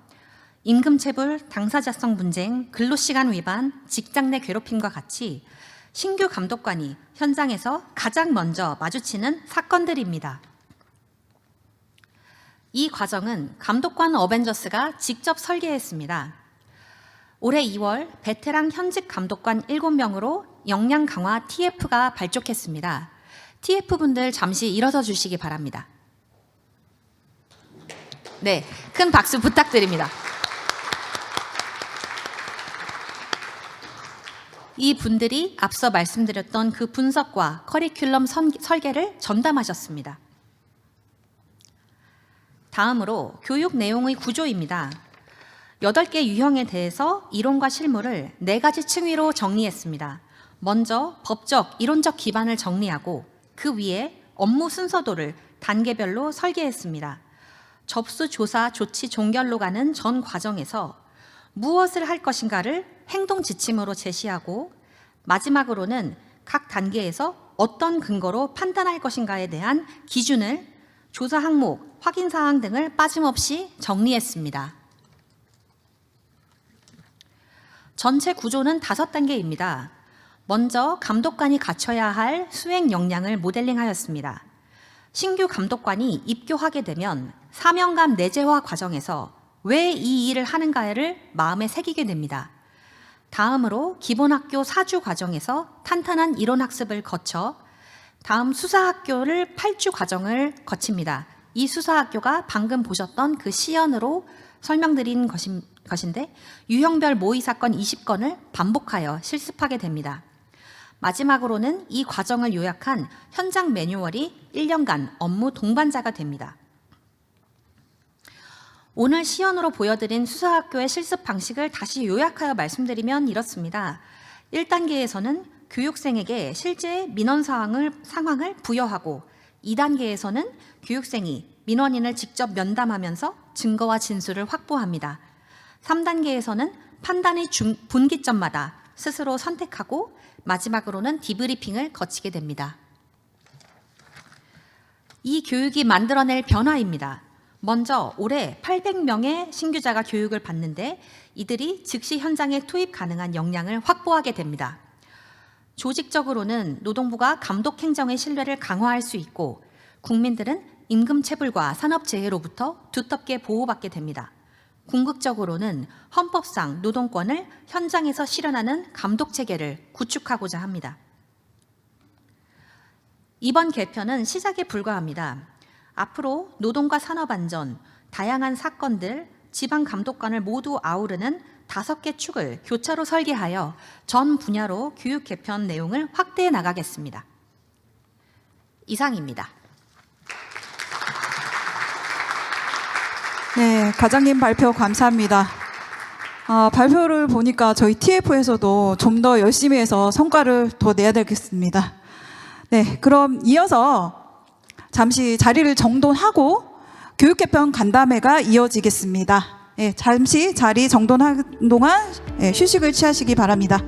임금체불, 당사자성 분쟁, 근로시간 위반, 직장 내 괴롭힘과 같이 신규 감독관이 현장에서 가장 먼저 마주치는 사건들입니다. 이 과정은 감독관 어벤져스가 직접 설계했습니다. 올해 2월 베테랑 현직 감독관 7명으로 역량 강화 TF가 발족했습니다. TF분들 잠시 일어서 주시기 바랍니다. 네, 큰 박수 부탁드립니다. 이 분들이 앞서 말씀드렸던 그 분석과 커리큘럼 설계를 전담하셨습니다. 다음으로 교육 내용의 구조입니다. 8개 유형에 대해서 이론과 실무를 4가지 층위로 정리했습니다. 먼저 법적, 이론적 기반을 정리하고 그 위에 업무 순서도를 단계별로 설계했습니다. 접수, 조사, 조치, 종결로 가는 전 과정에서 무엇을 할 것인가를 행동 지침으로 제시하고 마지막으로는 각 단계에서 어떤 근거로 판단할 것인가에 대한 기준을 조사 항목, 확인 사항 등을 빠짐없이 정리했습니다. 전체 구조는 5단계입니다. 먼저 감독관이 갖춰야 할 수행 역량을 모델링하였습니다. 신규 감독관이 입교하게 되면 사명감 내재화 과정에서 왜 이 일을 하는가를 마음에 새기게 됩니다. 다음으로 기본학교 4주 과정에서 탄탄한 이론학습을 거쳐 다음 수사학교를 8주 과정을 거칩니다. 이 수사학교가 방금 보셨던 그 시연으로 설명드린 것인데 유형별 모의 사건 20건을 반복하여 실습하게 됩니다. 마지막으로는 이 과정을 요약한 현장 매뉴얼이 1년간 업무 동반자가 됩니다. 오늘 시연으로 보여드린 수사학교의 실습 방식을 다시 요약하여 말씀드리면 이렇습니다. 1단계에서는 교육생에게 실제 민원 상황을 부여하고 2단계에서는 교육생이 민원인을 직접 면담하면서 증거와 진술을 확보합니다. 3단계에서는 판단의 분기점마다 스스로 선택하고 마지막으로는 디브리핑을 거치게 됩니다. 이 교육이 만들어낼 변화입니다. 먼저 올해 800명의 신규자가 교육을 받는데 이들이 즉시 현장에 투입 가능한 역량을 확보하게 됩니다. 조직적으로는 노동부가 감독 행정의 신뢰를 강화할 수 있고 국민들은 임금체불과 산업재해로부터 두텁게 보호받게 됩니다. 궁극적으로는 헌법상 노동권을 현장에서 실현하는 감독체계를 구축하고자 합니다. 이번 개편은 시작에 불과합니다. 앞으로 노동과 산업안전, 다양한 사건들, 지방감독관을 모두 아우르는 5개 축을 교차로 설계하여 전 분야로 교육 개편 내용을 확대해 나가겠습니다. 이상입니다. 네, 과장님 발표 감사합니다. 발표를 보니까 저희 TF에서도 좀 더 열심히 해서 성과를 더 내야 되겠습니다. 네, 그럼 이어서 잠시 자리를 정돈하고 교육 개편 간담회가 이어지겠습니다. 네, 잠시 자리 정돈하는 동안 휴식을 취하시기 바랍니다.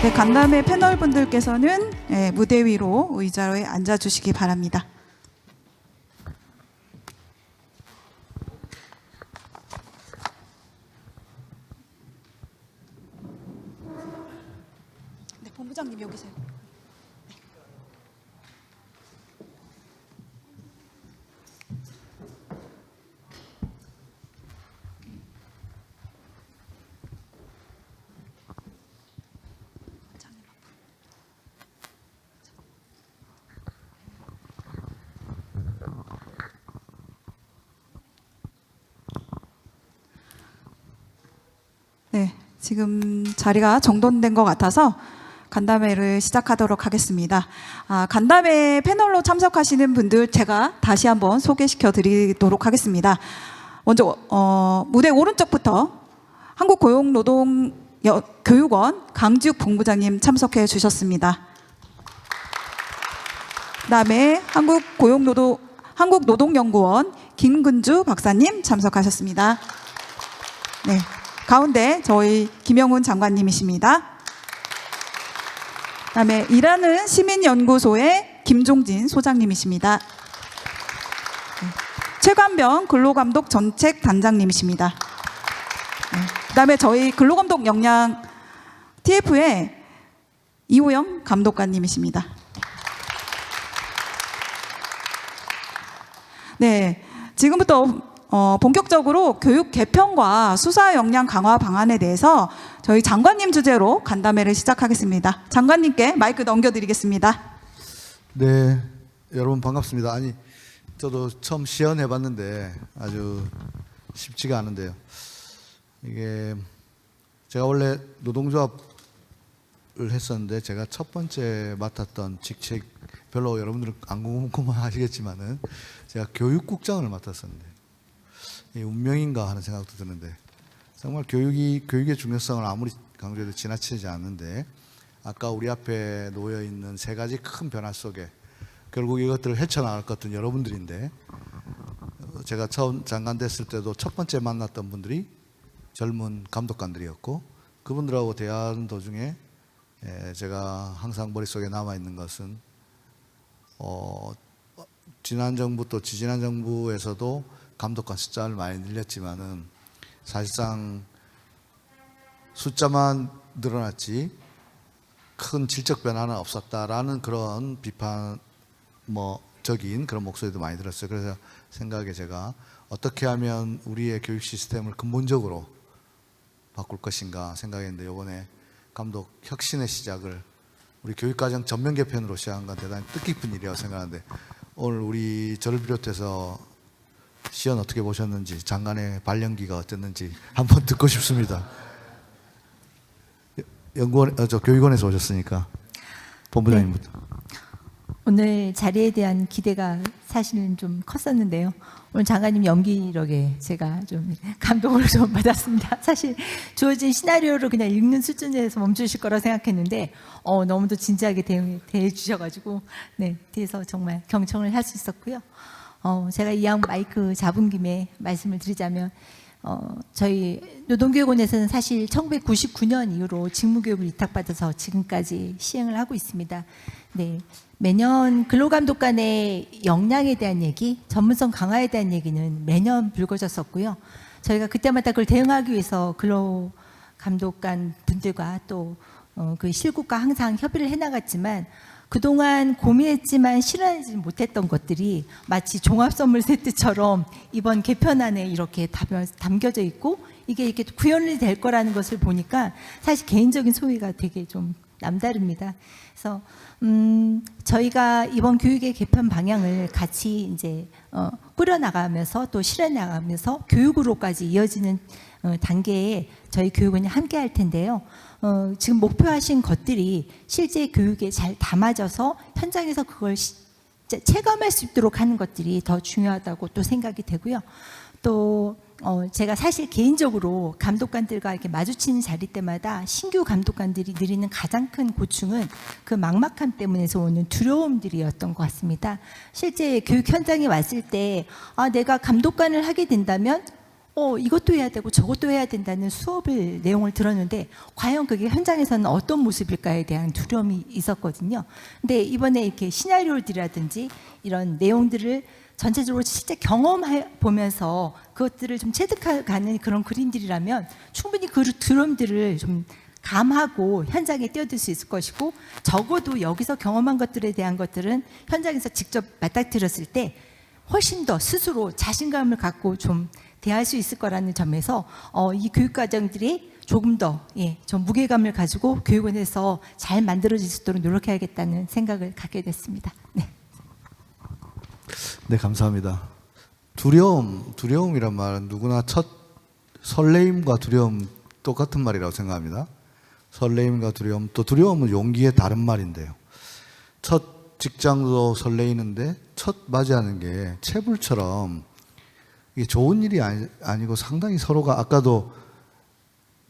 네, 간담회 패널 분들께서는 무대 위로 의자에 앉아 주시기 바랍니다. 네, 본부장님 여기세요. 네, 지금 자리가 정돈된 것 같아서 간담회를 시작하도록 하겠습니다. 간담회 패널로 참석하시는 분들 제가 다시 한번 소개시켜 드리도록 하겠습니다. 먼저 무대 오른쪽부터 한국고용노동교육원 강지욱 본부장님 참석해 주셨습니다. 그다음에 한국노동연구원 김근주 박사님 참석하셨습니다. 네. 가운데 저희 김영훈 장관님이십니다. 그다음에 일하는 시민연구소의 김종진 소장님이십니다. 최관병 근로감독 정책 단장님이십니다. 그다음에 저희 근로감독 역량 TF의 이호영 감독관님이십니다. 네, 지금부터 본격적으로 교육 개편과 수사 역량 강화 방안에 대해서 저희 장관님 주제로 간담회를 시작하겠습니다. 장관님께 마이크 넘겨드리겠습니다. 네, 여러분 반갑습니다. 아니, 저도 처음 시연해봤는데 아주 쉽지가 않은데요. 이게 제가 원래 노동조합을 했었는데 제가 첫 번째 맡았던 직책, 별로 여러분들은 안 궁금하시겠지만은 제가 교육국장을 맡았었는데 이 운명인가 하는 생각도 드는데, 정말 교육의 중요성을 아무리 강조해도 지나치지 않는데, 아까 우리 앞에 놓여 있는 3가지 큰 변화 속에 결국 이것들을 헤쳐나갈 것은 여러분들인데, 제가 처음 장관 됐을 때도 첫 번째 만났던 분들이 젊은 감독관들이었고, 그분들하고 대화하는 도중에 제가 항상 머릿속에 남아 있는 것은 지난 정부 또 지지난 정부에서도 감독관 숫자를 많이 늘렸지만은 사실상 숫자만 늘어났지 큰 질적 변화는 없었다라는 그런 비판 적인 그런 목소리도 많이 들었어요. 그래서 생각에 제가 어떻게 하면 우리의 교육 시스템을 근본적으로 바꿀 것인가 생각했는데 이번에 감독 혁신의 시작을 우리 교육과정 전면 개편으로 시작한 건 대단히 뜻깊은 일이라고 생각하는데 오늘 우리 저를 비롯해서 시연 어떻게 보셨는지 장관의 발령기가 어땠는지 한번 듣고 싶습니다. 연구원, 교육원에서 오셨으니까 본부장님부터. 오늘 자리에 대한 기대가 사실은 좀 컸었는데요. 오늘 장관님 연기력에 제가 좀 감동을 좀 받았습니다. 사실 주어진 시나리오를 그냥 읽는 수준에서 멈추실 거라 생각했는데 너무도 진지하게 대해 주셔가지고 네, 뒤에서 정말 경청을 할 수 있었고요. 제가 이왕 마이크 잡은 김에 말씀을 드리자면 저희 노동교육원에서는 사실 1999년 이후로 직무교육을 위탁받아서 지금까지 시행을 하고 있습니다. 네, 매년 근로감독관의 역량에 대한 얘기, 전문성 강화에 대한 얘기는 매년 불거졌었고요. 저희가 그때마다 그걸 대응하기 위해서 근로감독관 분들과 또 그 실국과 항상 협의를 해나갔지만 그동안 고민했지만 실현하지 못했던 것들이 마치 종합선물 세트처럼 이번 개편안에 이렇게 담겨져 있고 이게 이렇게 구현이 될 거라는 것을 보니까 사실 개인적인 소위가 되게 좀 남다릅니다. 그래서 저희가 이번 교육의 개편 방향을 같이 이제 꾸려나가면서 또 실현나가면서 교육으로까지 이어지는 단계에 저희 교육원이 함께 할 텐데요. 지금 목표하신 것들이 실제 교육에 잘 담아져서 현장에서 그걸 체감할 수 있도록 하는 것들이 더 중요하다고 또 생각이 되고요. 또 제가 사실 개인적으로 감독관들과 이렇게 마주치는 자리 때마다 신규 감독관들이 느끼는 가장 큰 고충은 그 막막함 때문에서 오는 두려움들이었던 것 같습니다. 실제 교육 현장에 왔을 때 내가 감독관을 하게 된다면 이것도 해야 되고 저것도 해야 된다는 수업을 내용을 들었는데 과연 그게 현장에서는 어떤 모습일까에 대한 두려움이 있었거든요. 근데 이번에 이렇게 시나리오들이라든지 이런 내용들을 전체적으로 실제 경험해 보면서 그것들을 좀 체득하는 그런 그림들이라면 충분히 그 두려움들을 좀 감하고 현장에 뛰어들 수 있을 것이고 적어도 여기서 경험한 것들에 대한 것들은 현장에서 직접 맞닥뜨렸을 때 훨씬 더 스스로 자신감을 갖고 좀 대할 수 있을 거라는 점에서 이 교육 과정들이 조금 더 좀 무게감을 가지고 교육원에서 잘 만들어질 수 있도록 노력해야겠다는 생각을 갖게 됐습니다. 네. 네, 감사합니다. 두려움이란 말은 누구나 설레임과 두려움 똑같은 말이라고 생각합니다. 설레임과 두려움, 또 두려움은 용기의 다른 말인데요. 첫 직장도 설레이는데 첫 맞이하는 게 체불처럼 이게 좋은 일이 아니고 상당히 서로가 아까도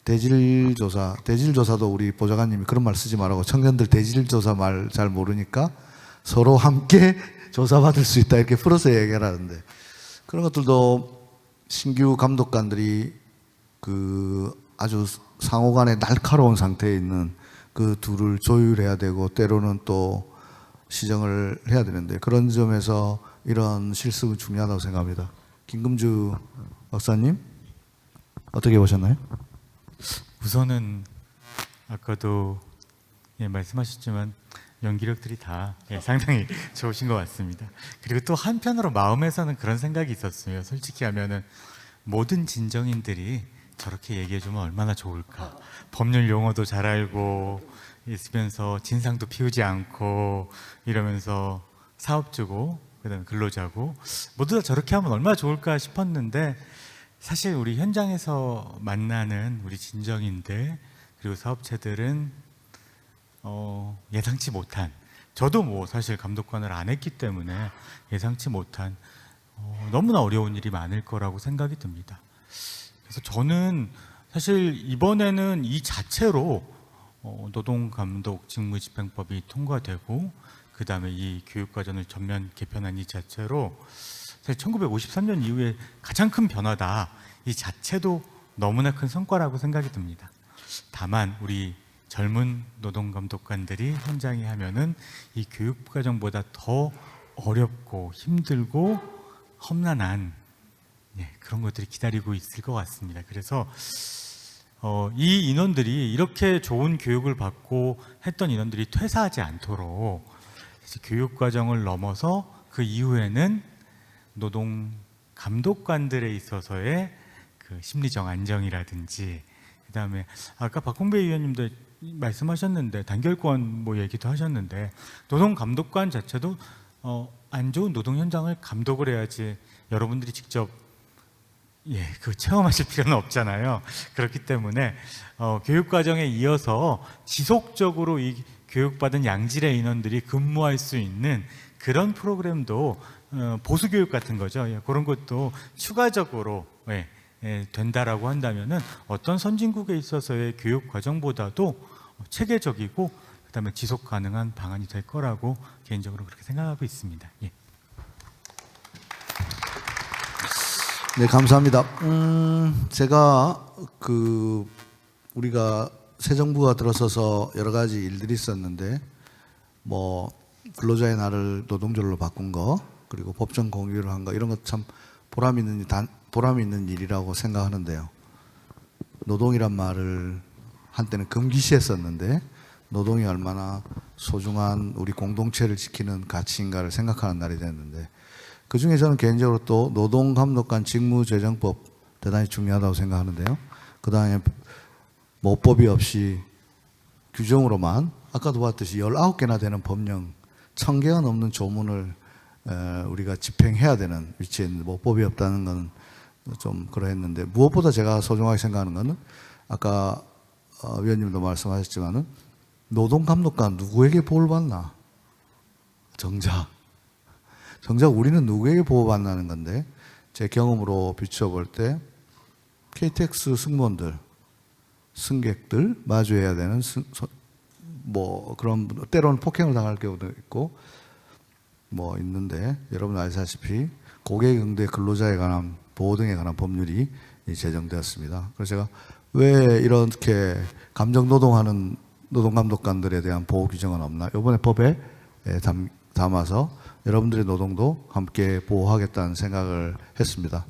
대질조사도 우리 보좌관님이 그런 말 쓰지 말라고 청년들 대질조사 말 잘 모르니까 서로 함께 조사받을 수 있다 이렇게 풀어서 얘기를 하는데 그런 것들도 신규 감독관들이 그 아주 상호간에 날카로운 상태에 있는 그 둘을 조율해야 되고 때로는 또 시정을 해야 되는데 그런 점에서 이런 실습은 중요하다고 생각합니다. 김금주 박사님 어떻게 보셨나요? 우선은 아까도 말씀하셨지만 연기력들이 다 상당히 좋으신 것 같습니다. 그리고 또 한편으로 마음에서는 그런 생각이 있었어요. 솔직히 하면은 모든 진정인들이 저렇게 얘기해주면 얼마나 좋을까. 법률 용어도 잘 알고 있으면서 진상도 피우지 않고 이러면서 사업주고 그다음에 근로자고 모두 다 저렇게 하면 얼마나 좋을까 싶었는데 사실 우리 현장에서 만나는 우리 진정인들 그리고 사업체들은 예상치 못한 저도 뭐 사실 감독관을 안 했기 때문에 예상치 못한 너무나 어려운 일이 많을 거라고 생각이 듭니다. 그래서 저는 사실 이번에는 이 자체로 노동감독 직무집행법이 통과되고 그 다음에 이 교육과정을 전면 개편한 이 자체로 사실 1953년 이후에 가장 큰 변화다. 이 자체도 너무나 큰 성과라고 생각이 듭니다. 다만 우리 젊은 노동감독관들이 현장에 하면은 이 교육 과정보다 더 어렵고 힘들고 험난한 그런 것들이 기다리고 있을 것 같습니다. 그래서 이 인원들이 이렇게 좋은 교육을 받고 했던 인원들이 퇴사하지 않도록 교육 과정을 넘어서 그 이후에는 노동 감독관들에 있어서의 그 심리적 안정이라든지, 그다음에 아까 박홍배 의원님도 말씀하셨는데 단결권 뭐 얘기도 하셨는데, 노동 감독관 자체도 안 좋은 노동 현장을 감독을 해야지 여러분들이 직접 그 체험하실 필요는 없잖아요. 그렇기 때문에 교육 과정에 이어서 지속적으로 이 교육받은 양질의 인원들이 근무할 수 있는 그런 프로그램도 보수 교육 같은 거죠. 그런 것도 추가적으로 된다라고 한다면은 어떤 선진국에 있어서의 교육 과정보다도 체계적이고 그다음에 지속 가능한 방안이 될 거라고 개인적으로 그렇게 생각하고 있습니다. 네, 감사합니다. 제가 우리가 새 정부가 들어서서 여러 가지 일들이 있었는데, 뭐 근로자의 날을 노동절로 바꾼 거, 그리고 법정 공휴일을 한 거, 이런 것 참 보람 있는 일이라고 생각하는데요. 노동이란 말을 한때는 금기시했었는데 노동이 얼마나 소중한 우리 공동체를 지키는 가치인가를 생각하는 날이 됐는데, 그 중에 저는 개인적으로 또 노동감독관 직무재정법 대단히 중요하다고 생각하는데요. 그 다음에 뭐 법이 없이 규정으로만 아까도 봤듯이 19개나 되는 법령, 1000개가 넘는 조문을 우리가 집행해야 되는 위치에 있는데 뭐 법이 없다는 건 좀 그러했는데, 무엇보다 제가 소중하게 생각하는 거는 아까 위원님도 말씀하셨지만은 노동감독관 누구에게 보호를 받나? 정작 우리는 누구에게 보호받는 건데, 제 경험으로 비춰볼 때 KTX 승무원들, 승객들 마주해야 되는 뭐 그런 때로는 폭행을 당할 경우도 있고 뭐 있는데, 여러분 아시다시피 고객 응대 근로자에 관한 보호 등에 관한 법률이 제정되었습니다. 그래서 제가 왜 이렇게 감정 노동하는 노동감독관들에 대한 보호 규정은 없나? 이번에 법에 담아서 여러분들의 노동도 함께 보호하겠다는 생각을 했습니다.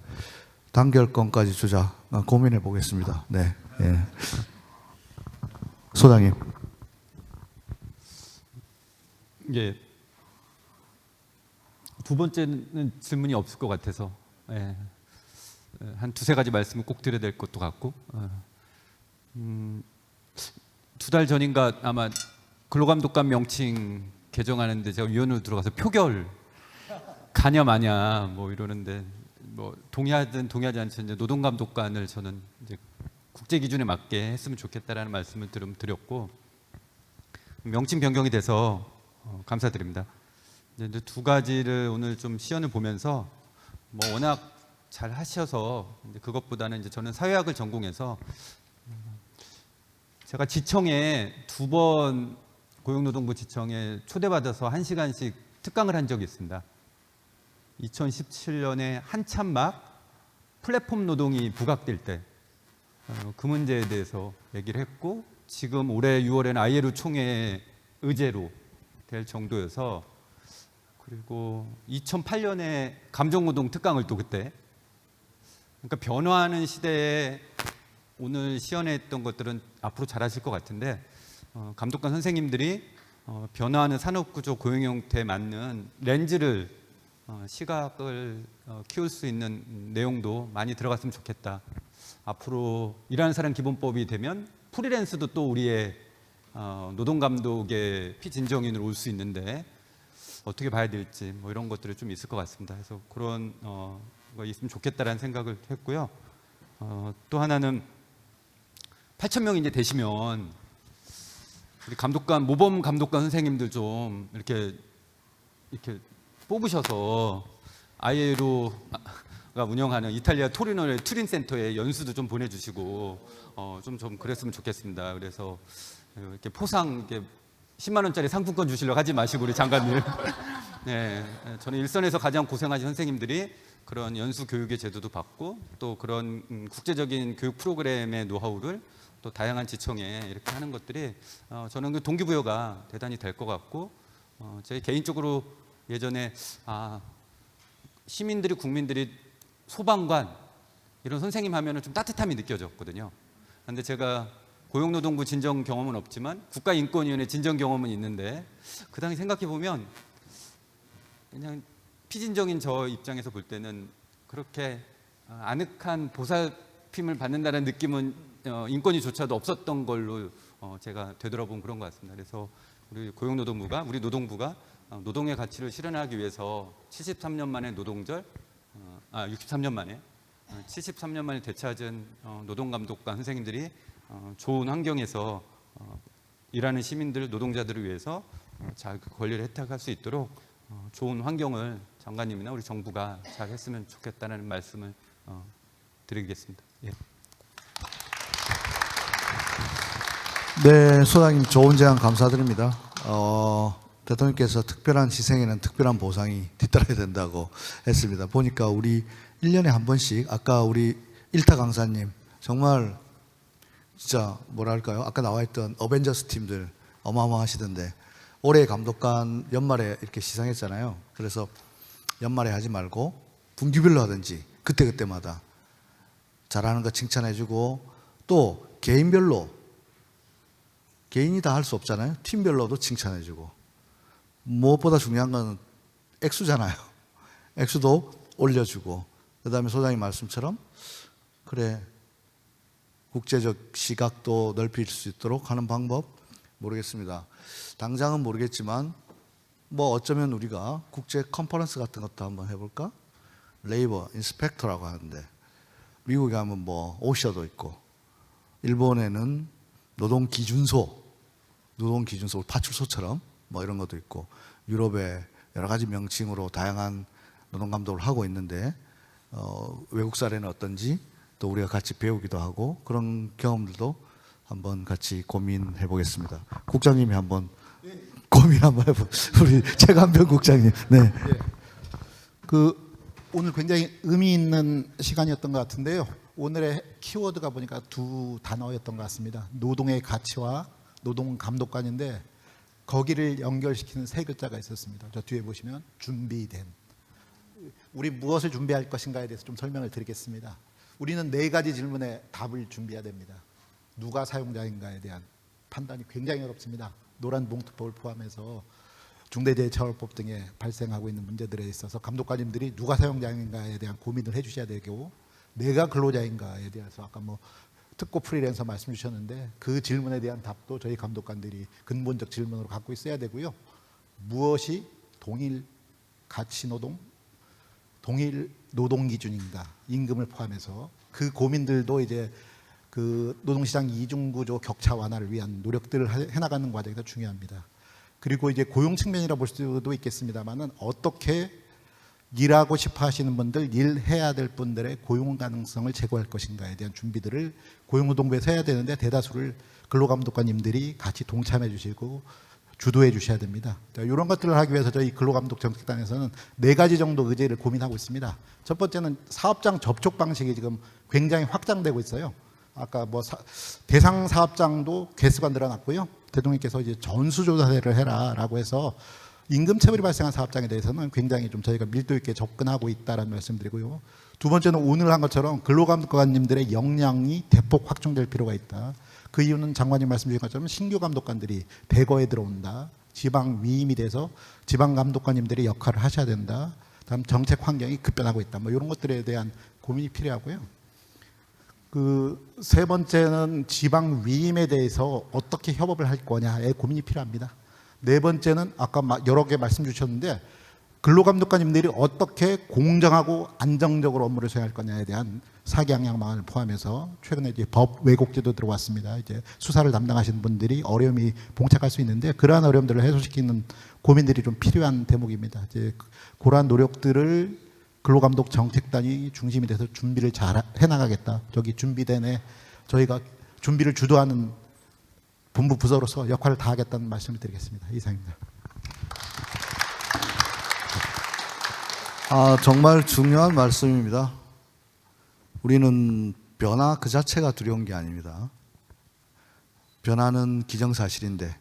단결권까지 주자 고민해 보겠습니다. 네, 소장님. 두 번째는 질문이 없을 것 같아서 한 두세 가지 말씀을 꼭 드려야 될 것도 같고, 2달 전인가 아마 근로감독관 명칭 개정하는데 제가 위원으로 들어가서 표결 가냐 마냐 뭐 이러는데, 뭐 동의하든 동의하지 않든 이제 노동감독관을 저는 이제 국제 기준에 맞게 했으면 좋겠다라는 말씀을 드렸고, 명칭 변경이 돼서 감사드립니다. 이제 두 가지를 오늘 좀 시연을 보면서 뭐 워낙 잘 하셔서 그것보다는 이제 저는 사회학을 전공해서 제가 지청에 2번 고용노동부 지청에 초대받아서 1시간씩 특강을 한 적이 있습니다. 2017년에 한참 막 플랫폼 노동이 부각될 때 그 문제에 대해서 얘기를 했고, 지금 올해 6월에는 ILO 총회 의제로 될 정도여서, 그리고 2008년에 감정노동 특강을 또 그때, 그러니까 변화하는 시대에 오늘 시연했던 것들은 앞으로 잘하실 것 같은데, 감독관 선생님들이 변화하는 산업구조 고용 형태에 맞는 렌즈를 시각을 키울 수 있는 내용도 많이 들어갔으면 좋겠다. 앞으로 일하는 사람 기본법이 되면 프리랜스도 또 우리의 노동감독의 피진정인으로 올 수 있는데 어떻게 봐야 될지 뭐 이런 것들이 좀 있을 것 같습니다. 그래서 그런 거 있으면 좋겠다라는 생각을 했고요. 또 하나는 8,000명이 이제 되시면 우리 감독관, 모범 감독관 선생님들 좀 이렇게 뽑으셔서 ILO가 운영하는 이탈리아 토리노의 투린 센터에 연수도 좀 보내주시고 좀 그랬으면 좋겠습니다. 그래서 이렇게 포상 이렇게 10만 원짜리 상품권 주시려고 하지 마시고 우리 장관님. 네, 저는 일선에서 가장 고생하신 선생님들이 그런 연수 교육의 제도도 받고 또 그런 국제적인 교육 프로그램의 노하우를 또 다양한 지청에 이렇게 하는 것들이 저는 그 동기부여가 대단히 될 것 같고 제 개인적으로 예전에 시민들이 국민들이 소방관 이런 선생님 하면은 좀 따뜻함이 느껴졌거든요. 그런데 제가 고용노동부 진정 경험은 없지만 국가인권위원회 진정 경험은 있는데 그 당시 생각해 보면 그냥 피진정인 저 입장에서 볼 때는 그렇게 아늑한 보살핌을 받는다는 느낌은 인권위조차도 없었던 걸로 제가 되돌아본 그런 것 같습니다. 그래서 우리 고용노동부가 우리 노동부가 노동의 가치를 실현하기 위해서 73년 만에 노동절, 63년 만에 73년 만에 되찾은 노동감독관 선생님들이 좋은 환경에서 일하는 시민들, 노동자들을 위해서 잘 그 권리를 혜택할 수 있도록 좋은 환경을 장관님이나 우리 정부가 잘 했으면 좋겠다는 말씀을 드리겠습니다. 예. 네, 소장님 좋은 제안 감사드립니다. 대통령께서 특별한 희생에는 특별한 보상이 뒤따라야 된다고 했습니다. 보니까 우리 1년에 한 번씩 아까 우리 일타 강사님 정말 진짜 뭐랄까요? 아까 나와 있던 어벤져스 팀들 어마어마하시던데 올해 감독관 연말에 이렇게 시상했잖아요. 그래서 연말에 하지 말고 분기별로 하든지 그때그때마다 잘하는 거 칭찬해주고 또 개인별로 개인이 다 할 수 없잖아요. 팀별로도 칭찬해주고 무엇보다 중요한 건 액수잖아요. 액수도 올려주고 그 다음에 소장님 말씀처럼 그래 국제적 시각도 넓힐 수 있도록 하는 방법 모르겠습니다. 당장은 모르겠지만 뭐 어쩌면 우리가 국제 컨퍼런스 같은 것도 한번 해볼까? 레이버 인스펙터라고 하는데 미국에 가면 뭐 오셔도 있고 일본에는 노동기준소 파출소처럼 뭐 이런 것도 있고 유럽에 여러 가지 명칭으로 다양한 노동감독을 하고 있는데 외국 사례는 어떤지 또 우리가 같이 배우기도 하고 그런 경험들도 한번 같이 고민해 보겠습니다. 국장님이 한번 고민 한번 해보. 우리 최간병 국장님. 네. 오늘 굉장히 의미 있는 시간이었던 것 같은데요. 오늘의 키워드가 보니까 두 단어였던 것 같습니다. 노동의 가치와 노동 감독관인데 거기를 연결시키는 세 글자가 있었습니다. 저 뒤에 보시면 준비된. 우리 무엇을 준비할 것인가에 대해서 좀 설명을 드리겠습니다. 우리는 네 가지 질문에 답을 준비해야 됩니다. 누가 사용자인가에 대한 판단이 굉장히 어렵습니다. 노란 봉투법을 포함해서 중대재해처벌법 등에 발생하고 있는 문제들에 있어서 감독관님들이 누가 사용자인가에 대한 고민을 해주셔야 되고 내가 근로자인가에 대해서 아까 뭐 특고 프리랜서 말씀 주셨는데 그 질문에 대한 답도 저희 감독관들이 근본적 질문으로 갖고 있어야 되고요. 무엇이 동일 가치 노동, 동일 노동 기준인가, 임금을 포함해서 그 고민들도 이제 그 노동시장 이중구조 격차 완화를 위한 노력들을 해나가는 과정에서 중요합니다. 그리고 이제 고용 측면이라 볼 수도 있겠습니다만은 어떻게 일하고 싶어 하시는 분들, 일해야 될 분들의 고용 가능성을 제고할 것인가에 대한 준비들을 고용노동부에서 해야 되는데 대다수를 근로감독관님들이 같이 동참해 주시고 주도해 주셔야 됩니다. 이런 것들을 하기 위해서 저희 근로감독 정책단에서는 네 가지 정도 의제를 고민하고 있습니다. 첫 번째는 사업장 접촉 방식이 지금 굉장히 확장되고 있어요. 아까 뭐 대상 사업장도 개수가 늘어났고요. 대통령께서 이제 전수조사를 해라라고 해서 임금 체불이 발생한 사업장에 대해서는 굉장히 좀 저희가 밀도 있게 접근하고 있다라는 말씀드리고요. 두 번째는 오늘 한 것처럼 근로감독관님들의 역량이 대폭 확충될 필요가 있다. 그 이유는 장관님 말씀 주신 것처럼 신규 감독관들이 대거에 들어온다. 지방 위임이 돼서 지방 감독관님들이 역할을 하셔야 된다. 다음 정책 환경이 급변하고 있다. 뭐 이런 것들에 대한 고민이 필요하고요. 그 세 번째는 지방 위임에 대해서 어떻게 협업을 할 거냐에 고민이 필요합니다. 네 번째는 아까 여러 개 말씀 주셨는데 근로감독관님들이 어떻게 공정하고 안정적으로 업무를 수행할 거냐에 대한 사기양양망을 포함해서 최근에 이제 법 왜곡죄도 들어왔습니다. 이제 수사를 담당하시는 분들이 어려움이 봉착할 수 있는데 그러한 어려움들을 해소시키는 고민들이 좀 필요한 대목입니다. 이제 그러한 노력들을 근로감독 정책단이 중심이 돼서 준비를 잘 해나가겠다. 저기 준비된에 저희가 준비를 주도하는 본부 부서로서 역할을 다하겠다는 말씀을 드리겠습니다. 이상입니다. 정말 중요한 말씀입니다. 우리는 변화 그 자체가 두려운 게 아닙니다. 변하는 기정사실인데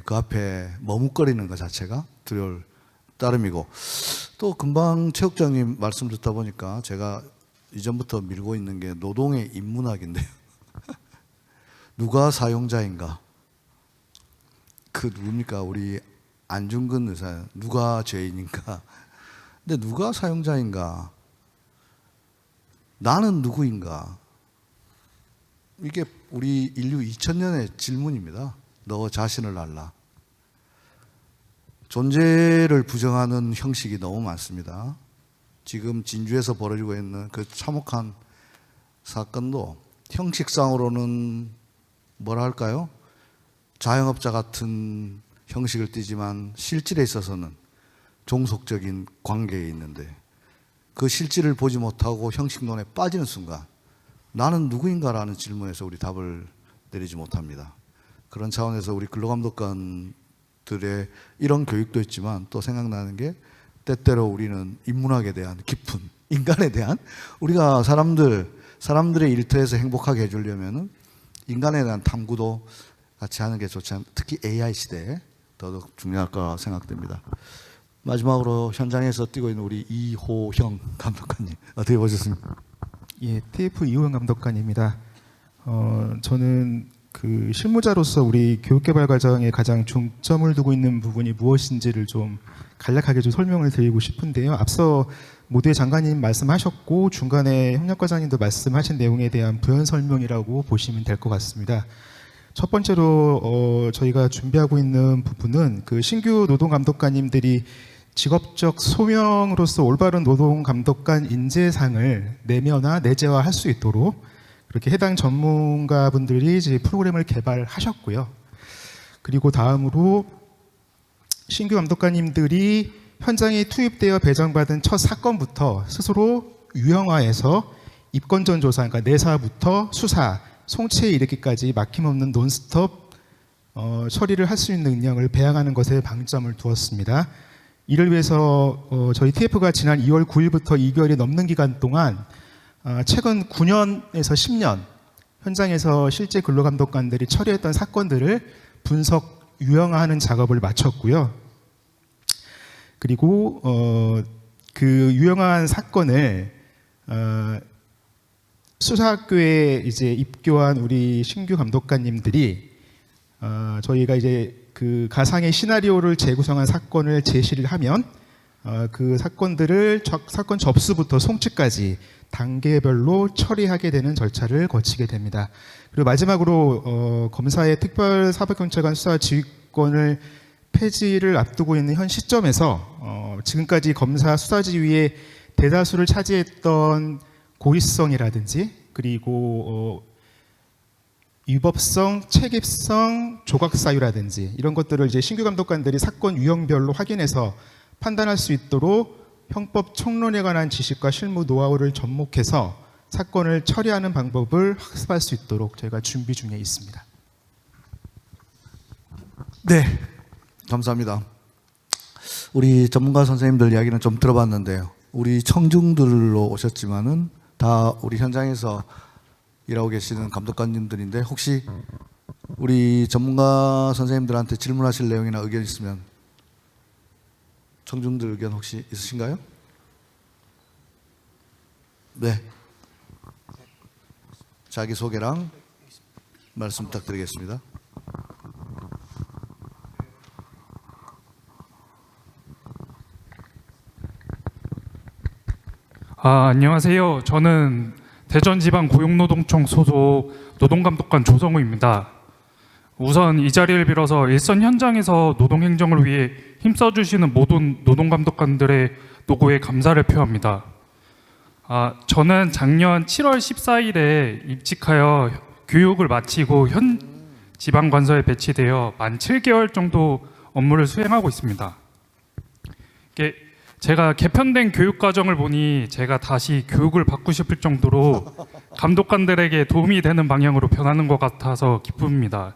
그 앞에 머뭇거리는 것 자체가 두려울 따름이고, 또 금방 최국장님 말씀 듣다 보니까 제가 이전부터 밀고 있는 게 노동의 인문학인데요. 누가 사용자인가? 그 누굽니까? 우리 안중근 의사, 누가 죄인인가? 근데 누가 사용자인가? 나는 누구인가? 이게 우리 인류 2000년의 질문입니다. 너 자신을 알라. 존재를 부정하는 형식이 너무 많습니다. 지금 진주에서 벌어지고 있는 그 참혹한 사건도 형식상으로는 뭐라 할까요? 자영업자 같은 형식을 띠지만 실질에 있어서는 종속적인 관계에 있는데, 그 실질을 보지 못하고 형식론에 빠지는 순간 나는 누구인가라는 질문에서 우리 답을 내리지 못합니다. 그런 차원에서 우리 근로감독관들의 이런 교육도 있지만 또 생각나는 게, 때때로 우리는 인문학에 대한 깊은, 인간에 대한, 우리가 사람들의 일터에서 행복하게 해주려면 인간에 대한 탐구도 같이 하는 게 좋지 않, 특히 AI 시대에 더더욱 중요할 거라 생각됩니다. 마지막으로 현장에서 뛰고 있는 우리 이호형 감독관님, 어떻게 보셨습니까? 예, TF 이호형 감독관입니다. 저는 그 실무자로서 우리 교육개발 과정에 가장 중점을 두고 있는 부분이 무엇인지를 좀 간략하게 좀 설명을 드리고 싶은데요. 앞서 모두의 장관님 말씀하셨고 중간에 협력과장님도 말씀하신 내용에 대한 부연 설명이라고 보시면 될 것 같습니다. 첫 번째로 저희가 준비하고 있는 부분은 그 신규 노동감독관님들이 직업적 소명으로서 올바른 노동감독관 인재상을 내재화할 수 있도록 그렇게 해당 전문가분들이 이제 프로그램을 개발하셨고요. 그리고 다음으로 신규 감독관님들이 현장에 투입되어 배정받은 첫 사건부터 스스로 유형화해서 입건전 조사, 그러니까 내사부터 수사, 송치에 이르기까지 막힘없는 논스톱 처리를 할 수 있는 능력을 배양하는 것에 방점을 두었습니다. 이를 위해서 저희 TF가 지난 2월 9일부터 2개월이 넘는 기간 동안 최근 9년에서 10년 현장에서 실제 근로감독관들이 처리했던 사건들을 분석, 유형화하는 작업을 마쳤고요. 그리고 그 유형화한 사건을 수사학교에 이제 입교한 우리 신규 감독관님들이 저희가 이제 그 가상의 시나리오를 재구성한 사건을 제시를 하면 그 사건들을 사건 접수부터 송치까지 단계별로 처리하게 되는 절차를 거치게 됩니다. 그리고 마지막으로 검사의 특별사법경찰관 수사 지휘권을 폐지를 앞두고 있는 현 시점에서 지금까지 검사 수사 지휘의 대다수를 차지했던 고의성이라든지 그리고 위법성, 책임성, 조각사유라든지 이런 것들을 이제 신규 감독관들이 사건 유형별로 확인해서 판단할 수 있도록 형법 총론에 관한 지식과 실무 노하우를 접목해서 사건을 처리하는 방법을 학습할 수 있도록 저희가 준비 중에 있습니다. 네, 감사합니다. 우리 전문가 선생님들 이야기는 좀 들어봤는데요. 우리 청중들로 오셨지만은 다 우리 현장에서 일하고 계시는 감독관님들인데, 혹시 우리 전문가 선생님들한테 질문하실 내용이나 의견 있으면 청중들 의견 혹시 있으신가요? 네. 자기소개랑 말씀 부탁드리겠습니다. 안녕하세요. 저는 대전지방고용노동청 소속 노동감독관 조성우입니다. 우선 이 자리를 빌어서 일선 현장에서 노동행정을 위해 힘써주시는 모든 노동감독관들의 노고에 감사를 표합니다. 저는 작년 7월 14일에 입직하여 교육을 마치고 현 지방관서에 배치되어 만 7개월 정도 업무를 수행하고 있습니다. 제가 개편된 교육과정을 보니 제가 다시 교육을 받고 싶을 정도로 감독관들에게 도움이 되는 방향으로 변하는 것 같아서 기쁩니다.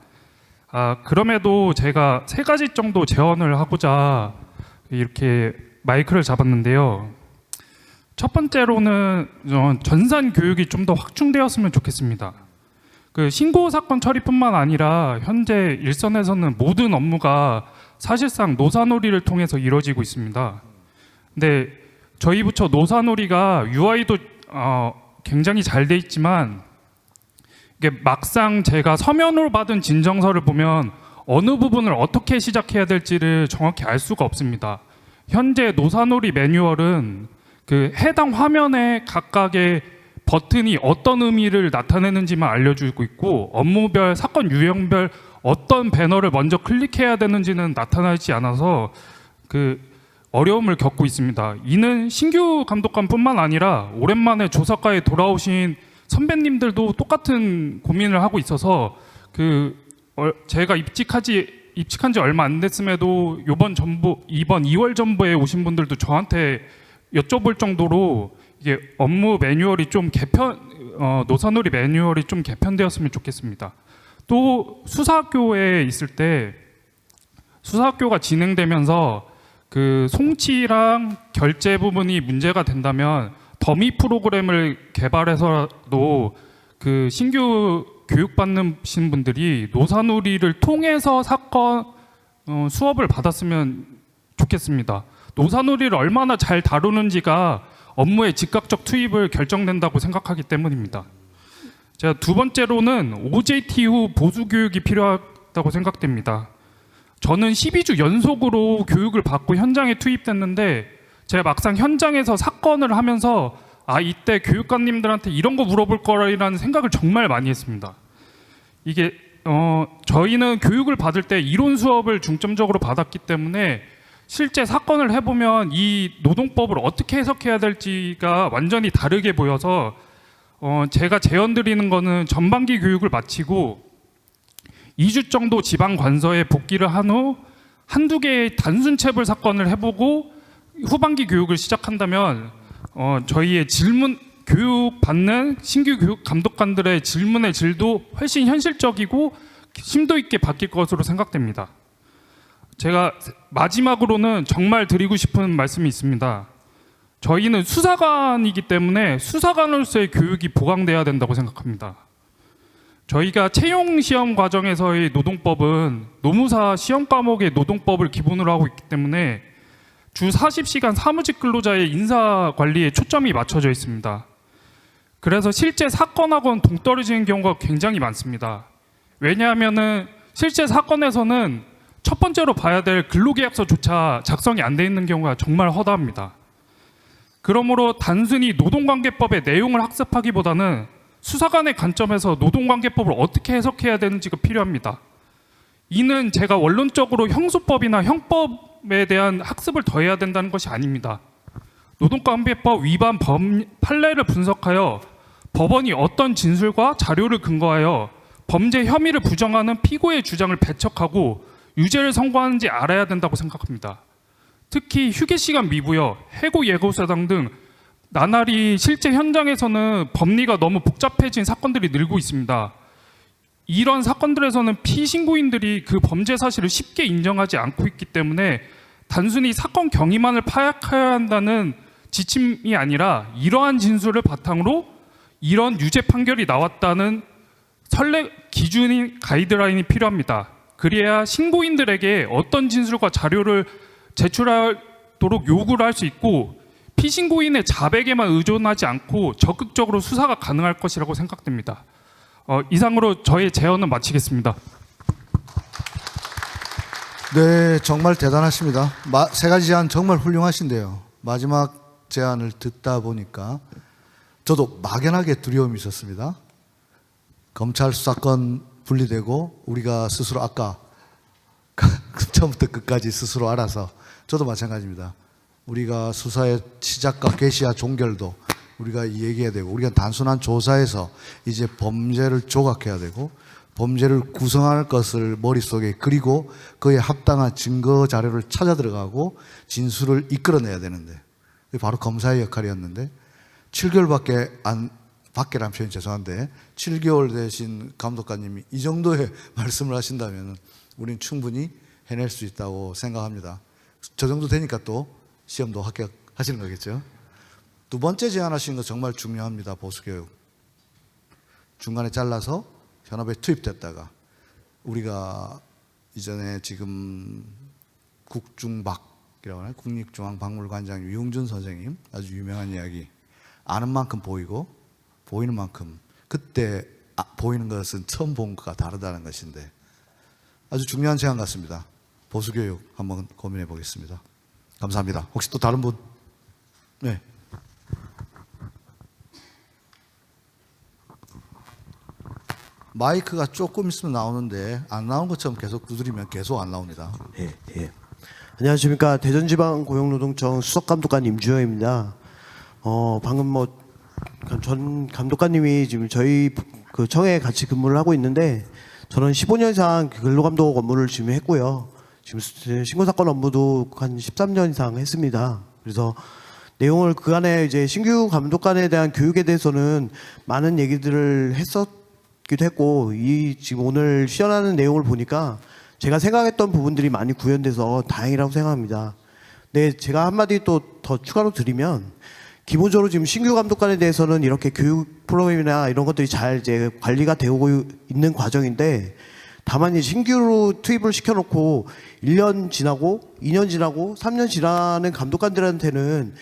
그럼에도 제가 3가지 정도 제언을 하고자 이렇게 마이크를 잡았는데요. 첫 번째로는 전산 교육이 좀 더 확충되었으면 좋겠습니다. 그 신고 사건 처리뿐만 아니라 현재 일선에서는 모든 업무가 사실상 노사놀이를 통해서 이루어지고 있습니다. 근데 저희 부처 노사놀이가 UI도 굉장히 잘 돼 있지만 이게 막상 제가 서면으로 받은 진정서를 보면 어느 부분을 어떻게 시작해야 될지를 정확히 알 수가 없습니다. 현재 노사놀이 매뉴얼은 그 해당 화면에 각각의 버튼이 어떤 의미를 나타내는지만 알려주고 있고 업무별, 사건 유형별 어떤 배너를 먼저 클릭해야 되는지는 나타나지 않아서 그 어려움을 겪고 있습니다. 이는 신규 감독관뿐만 아니라 오랜만에 조사과에 돌아오신 선배님들도 똑같은 고민을 하고 있어서 제가 입직한 지 얼마 안 됐음에도 이번 2월 전부에 오신 분들도 저한테 여쭤볼 정도로 이게 업무 매뉴얼이 좀 노사놀이 매뉴얼이 좀 개편되었으면 좋겠습니다. 또 수사학교에 있을 때 수사학교가 진행되면서 그 송치랑 결제 부분이 문제가 된다면 더미 프로그램을 개발해서도 그 신규 교육받는 분들이 노사놀이를 통해서 사건 수업을 받았으면 좋겠습니다. 노사놀이를 얼마나 잘 다루는지가 업무의 즉각적 투입을 결정된다고 생각하기 때문입니다. 제가 두 번째로는 OJT 후 보수 교육이 필요하다고 생각됩니다. 저는 12주 연속으로 교육을 받고 현장에 투입됐는데 제가 막상 현장에서 사건을 하면서 이때 교육관님들한테 이런 거 물어볼 거라는 생각을 정말 많이 했습니다. 이게 저희는 교육을 받을 때 이론 수업을 중점적으로 받았기 때문에 실제 사건을 해보면 이 노동법을 어떻게 해석해야 될지가 완전히 다르게 보여서 제가 제언드리는 거는 전반기 교육을 마치고 2주 정도 지방관서에 복귀를 한 후 한두 개의 단순 체불 사건을 해보고 후반기 교육을 시작한다면 저희의 교육받는 신규 교육 감독관들의 질문의 질도 훨씬 현실적이고 심도 있게 바뀔 것으로 생각됩니다. 제가 마지막으로는 정말 드리고 싶은 말씀이 있습니다. 저희는 수사관이기 때문에 수사관으로서의 교육이 보강돼야 된다고 생각합니다. 저희가 채용 시험 과정에서의 노동법은 노무사 시험 과목의 노동법을 기본으로 하고 있기 때문에 주 40시간 사무직 근로자의 인사 관리에 초점이 맞춰져 있습니다. 그래서 실제 사건하고는 동떨어지는 경우가 굉장히 많습니다. 왜냐하면은 실제 사건에서는 첫 번째로 봐야 될 근로계약서조차 작성이 안 돼 있는 경우가 정말 허다합니다. 그러므로 단순히 노동관계법의 내용을 학습하기보다는 수사관의 관점에서 노동관계법을 어떻게 해석해야 되는지가 필요합니다. 이는 제가 원론적으로 형소법이나 형법에 대한 학습을 더해야 된다는 것이 아닙니다. 노동관계법 위반 판례를 분석하여 법원이 어떤 진술과 자료를 근거하여 범죄 혐의를 부정하는 피고의 주장을 배척하고 유죄를 선고하는지 알아야 된다고 생각합니다. 특히 휴게시간 미부여, 해고 예고사당 등 나날이 실제 현장에서는 법리가 너무 복잡해진 사건들이 늘고 있습니다. 이런 사건들에서는 피신고인들이 그 범죄 사실을 쉽게 인정하지 않고 있기 때문에 단순히 사건 경위만을 파악해야 한다는 지침이 아니라 이러한 진술을 바탕으로 이런 유죄 판결이 나왔다는 기준인 가이드라인이 필요합니다. 그래야 신고인들에게 어떤 진술과 자료를 제출하도록 요구를 할 수 있고 피신고인의 자백에만 의존하지 않고 적극적으로 수사가 가능할 것이라고 생각됩니다. 이상으로 저의 제언은 마치겠습니다. 네, 정말 대단하십니다. 세 가지 제안 정말 훌륭하신데요. 마지막 제안을 듣다 보니까 저도 막연하게 두려움이 있었습니다. 검찰 수사권 분리되고 우리가 스스로 아까 처음부터 끝까지 스스로 알아서 저도 마찬가지입니다. 우리가 수사의 시작과 개시와 종결도 우리가 얘기해야 되고 우리가 단순한 조사에서 이제 범죄를 조각해야 되고 범죄를 구성할 것을 머릿속에 그리고 그에 합당한 증거 자료를 찾아 들어가고 진술을 이끌어내야 되는데 그게 바로 검사의 역할이었는데 7개월밖에 밖에란 표현 죄송한데 7개월 되신 감독관님이 이 정도의 말씀을 하신다면 우리는 충분히 해낼 수 있다고 생각합니다. 저 정도 되니까 또 시험도 합격하시는 거겠죠. 두 번째 제안하신 거 정말 중요합니다. 보수교육. 중간에 잘라서 현업에 투입됐다가 우리가 이전에 지금 국중박이라고 하나요? 국립중앙박물관장 유용준 선생님 아주 유명한 이야기, 아는 만큼 보이고 보이는 만큼 그때 보이는 것은 처음 본 것과 다르다는 것인데 아주 중요한 제안 같습니다. 보수교육 한번 고민해 보겠습니다. 감사합니다. 혹시 또 다른 분? 네. 마이크가 조금 있으면 나오는데 안 나오는 것처럼 계속 두드리면 계속 안 나옵니다. 예. 안녕하십니까. 대전지방고용노동청 수석감독관 임주영입니다. 방금 전 감독관님이 지금 저희 그 청에 같이 근무를 하고 있는데 저는 15년 이상 근로감독 업무를 지금 했고요. 지금 신고사건 업무도 한 13년 이상 했습니다. 그래서 내용을 그간에 이제 신규 감독관에 대한 교육에 대해서는 많은 얘기들을 했었기도 했고 이 지금 오늘 시연하는 내용을 보니까 제가 생각했던 부분들이 많이 구현돼서 다행이라고 생각합니다. 네, 제가 한마디 또 더 추가로 드리면 기본적으로 지금 신규 감독관에 대해서는 이렇게 교육 프로그램이나 이런 것들이 잘 이제 관리가 되고 있는 과정인데 다만 이제 신규로 투입을 시켜놓고 1년 지나고 2년 지나고 3년 지나는 감독관들한테는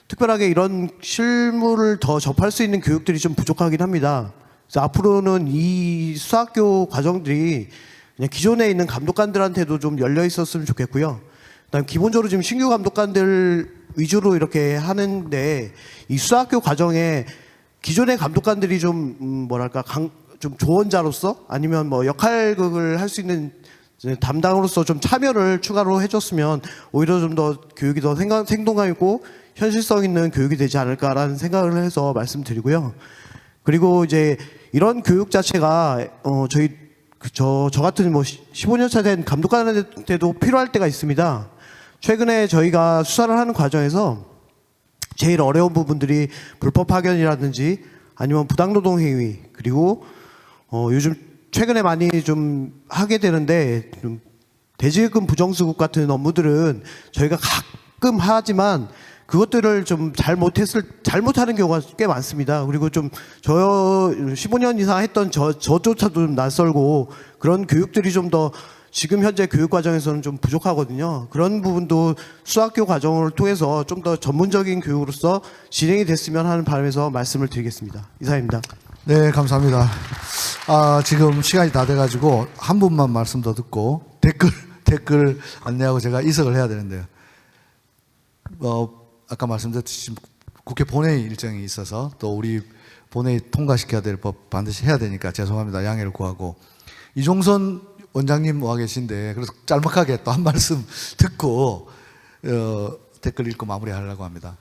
특별하게 이런 실무를 더 접할 수 있는 교육들이 좀 부족하긴 합니다. 그래서 앞으로는 이 수학교 과정들이 그냥 기존에 있는 감독관들한테도 좀 열려 있었으면 좋겠고요. 그다음 기본적으로 지금 신규 감독관들 위주로 이렇게 하는데 이 수학교 과정에 기존의 감독관들이 좀 뭐랄까 좀 조언자로서 아니면 뭐 역할극을 할 수 있는 담당으로서 좀 참여를 추가로 해줬으면 오히려 좀 더 교육이 더 생동감 있고 현실성 있는 교육이 되지 않을까라는 생각을 해서 말씀드리고요. 그리고 이제 이런 교육 자체가 저 같은 뭐 15년 차 된 감독관한테도 필요할 때가 있습니다. 최근에 저희가 수사를 하는 과정에서 제일 어려운 부분들이 불법 파견이라든지 아니면 부당노동 행위 그리고 요즘 최근에 많이 좀 하게 되는데 좀 대지금 부정수급 같은 업무들은 저희가 가끔 하지만 그것들을 좀 잘못하는 경우가 꽤 많습니다. 그리고 좀 15년 이상 했던 저조차도 좀 낯설고 그런 교육들이 좀 더 지금 현재 교육 과정에서는 좀 부족하거든요. 그런 부분도 수학교 과정을 통해서 좀 더 전문적인 교육으로서 진행이 됐으면 하는 바람에서 말씀을 드리겠습니다. 이상입니다. 네, 감사합니다. 지금 시간이 다 돼가지고 한 분만 말씀 더 듣고 댓글 안내하고 제가 이석을 해야 되는데요. 아까 말씀드렸듯이 국회 본회의 일정이 있어서 또 우리 본회의 통과시켜야 될 법 반드시 해야 되니까 죄송합니다. 양해를 구하고 이종선 원장님 와 계신데 그래서 짤막하게 또 한 말씀 듣고 댓글 읽고 마무리하려고 합니다.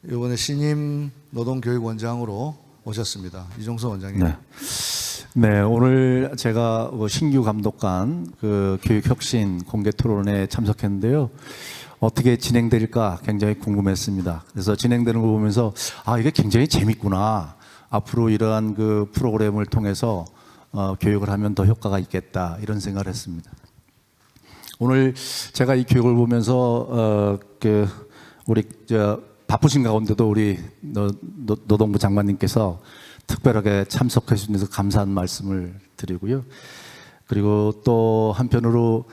이번에 신임 노동교육원장으로 오셨습니다. 이종선 원장님. 네, 오늘 제가 신규 감독관 교육혁신 공개 토론에 참석했는데요. 어떻게 진행될까 굉장히 궁금했습니다. 그래서 진행되는 걸 보면서 이게 굉장히 재밌구나. 앞으로 이러한 그 프로그램을 통해서 교육을 하면 더 효과가 있겠다 이런 생각을 했습니다. 오늘 제가 이 교육을 보면서 우리 바쁘신 가운데도 우리 노동부 장관님께서 특별하게 참석해 주셔서 감사한 말씀을 드리고요. 그리고 또 한편으로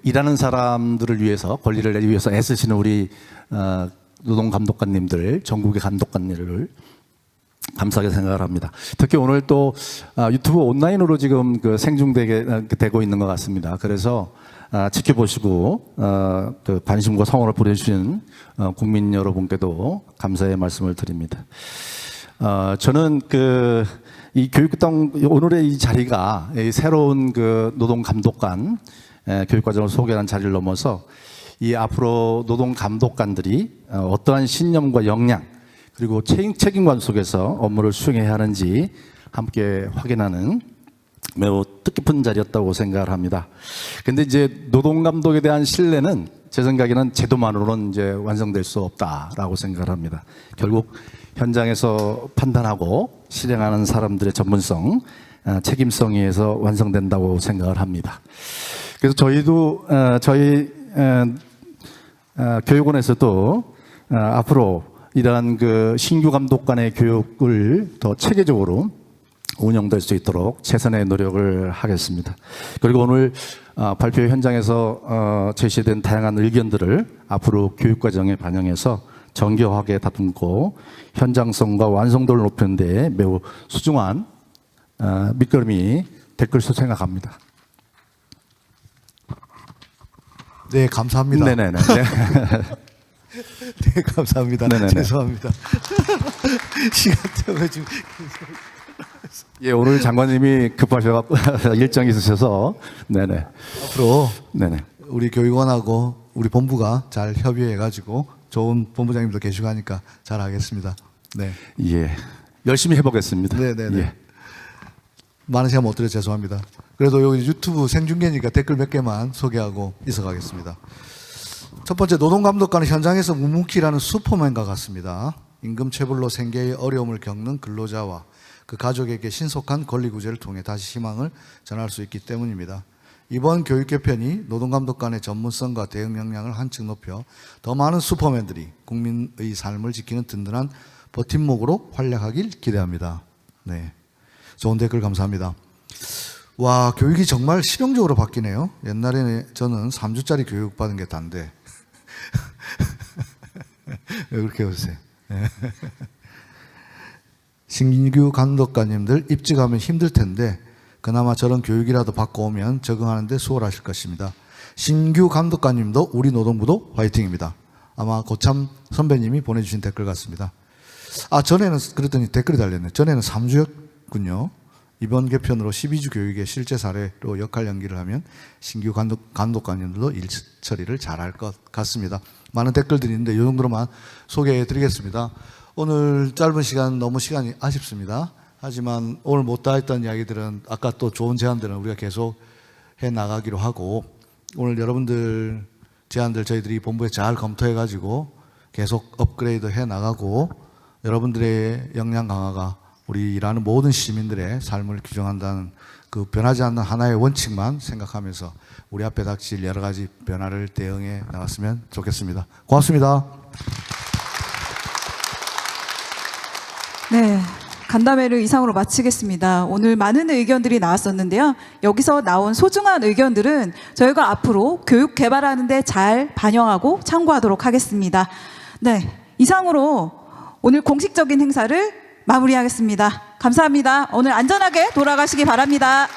일하는 사람들을 위해서 권리를 내기 위해서 애쓰시는 우리 노동 감독관님들, 전국의 감독관님을 감사하게 생각을 합니다. 특히 오늘 또 유튜브 온라인으로 지금 생중되고 있는 것 같습니다. 그래서 지켜보시고 관심과 성원을 보내주신 국민 여러분께도 감사의 말씀을 드립니다. 저는 이 교육당 오늘의 이 자리가 새로운 노동 감독관 교육 과정을 소개하는 자리를 넘어서 이 앞으로 노동 감독관들이 어떠한 신념과 역량 그리고 책임감 속에서 업무를 수행해야 하는지 함께 확인하는 매우 뜻깊은 자리였다고 생각을 합니다. 근데 이제 노동 감독에 대한 신뢰는 제 생각에는 제도만으로는 이제 완성될 수 없다라고 생각을 합니다. 결국 현장에서 판단하고 실행하는 사람들의 전문성, 책임성에 의해서 완성된다고 생각을 합니다. 그래서 저희도 저희 교육원에서도 앞으로 이러한 신규 감독관의 교육을 더 체계적으로 운영될 수 있도록 최선의 노력을 하겠습니다. 그리고 오늘 발표 현장에서 제시된 다양한 의견들을 앞으로 교육과정에 반영해서 정교하게 다듬고 현장성과 완성도를 높이는 데 매우 소중한 밑거름이 될 것으로 생각합니다. 네, 감사합니다. 네네네. 네, 감사합니다. 네네네. 죄송합니다. 시간 때문에 지금. 예, 오늘 장관님이 급하셔 일정이 있으셔서 네네. 앞으로 네네. 우리 교육원하고 우리 본부가 잘 협의해가지고 좋은 본부장님도 계시고 하니까 잘 하겠습니다. 네. 예, 열심히 해보겠습니다. 네네네. 예. 많은 시간 못 드려 죄송합니다. 그래도 여기 유튜브 생중계니까 댓글 몇 개만 소개하고 이어가겠습니다. 첫 번째, 노동감독관은 현장에서 묵묵히라는 슈퍼맨과 같습니다. 임금 체불로 생계의 어려움을 겪는 근로자와 그 가족에게 신속한 권리구제를 통해 다시 희망을 전할 수 있기 때문입니다. 이번 교육 개편이 노동감독관의 전문성과 대응 역량을 한층 높여 더 많은 슈퍼맨들이 국민의 삶을 지키는 든든한 버팀목으로 활약하길 기대합니다. 네, 좋은 댓글 감사합니다. 와, 교육이 정말 실용적으로 바뀌네요. 옛날에는 저는 3주짜리 교육 받은 게 단데 왜 그렇게 웃으세요? 신규 감독관님들 입직하면 힘들 텐데 그나마 저런 교육이라도 받고 오면 적응하는 데 수월하실 것입니다. 신규 감독관님도 우리 노동부도 화이팅입니다. 아마 고참 선배님이 보내주신 댓글 같습니다. 전에는 그랬더니 댓글이 달렸네. 전에는 3주였군요. 이번 개편으로 12주 교육의 실제 사례로 역할 연기를 하면 신규 감독관님들도 일 처리를 잘할 것 같습니다. 많은 댓글들이 있는데 이 정도로만 소개해 드리겠습니다. 오늘 짧은 시간 너무 시간이 아쉽습니다. 하지만 오늘 못다 했던 이야기들은 아까 또 좋은 제안들은 우리가 계속 해 나가기로 하고 오늘 여러분들 제안들 저희들이 본부에 잘 검토해 가지고 계속 업그레이드 해 나가고 여러분들의 역량 강화가 우리 일하는 모든 시민들의 삶을 규정한다는 그 변하지 않는 하나의 원칙만 생각하면서 우리 앞에 닥칠 여러 가지 변화를 대응해 나갔으면 좋겠습니다. 고맙습니다. 네, 간담회를 이상으로 마치겠습니다. 오늘 많은 의견들이 나왔었는데요. 여기서 나온 소중한 의견들은 저희가 앞으로 교육 개발하는 데 잘 반영하고 참고하도록 하겠습니다. 네, 이상으로 오늘 공식적인 행사를 마무리하겠습니다. 감사합니다. 오늘 안전하게 돌아가시기 바랍니다.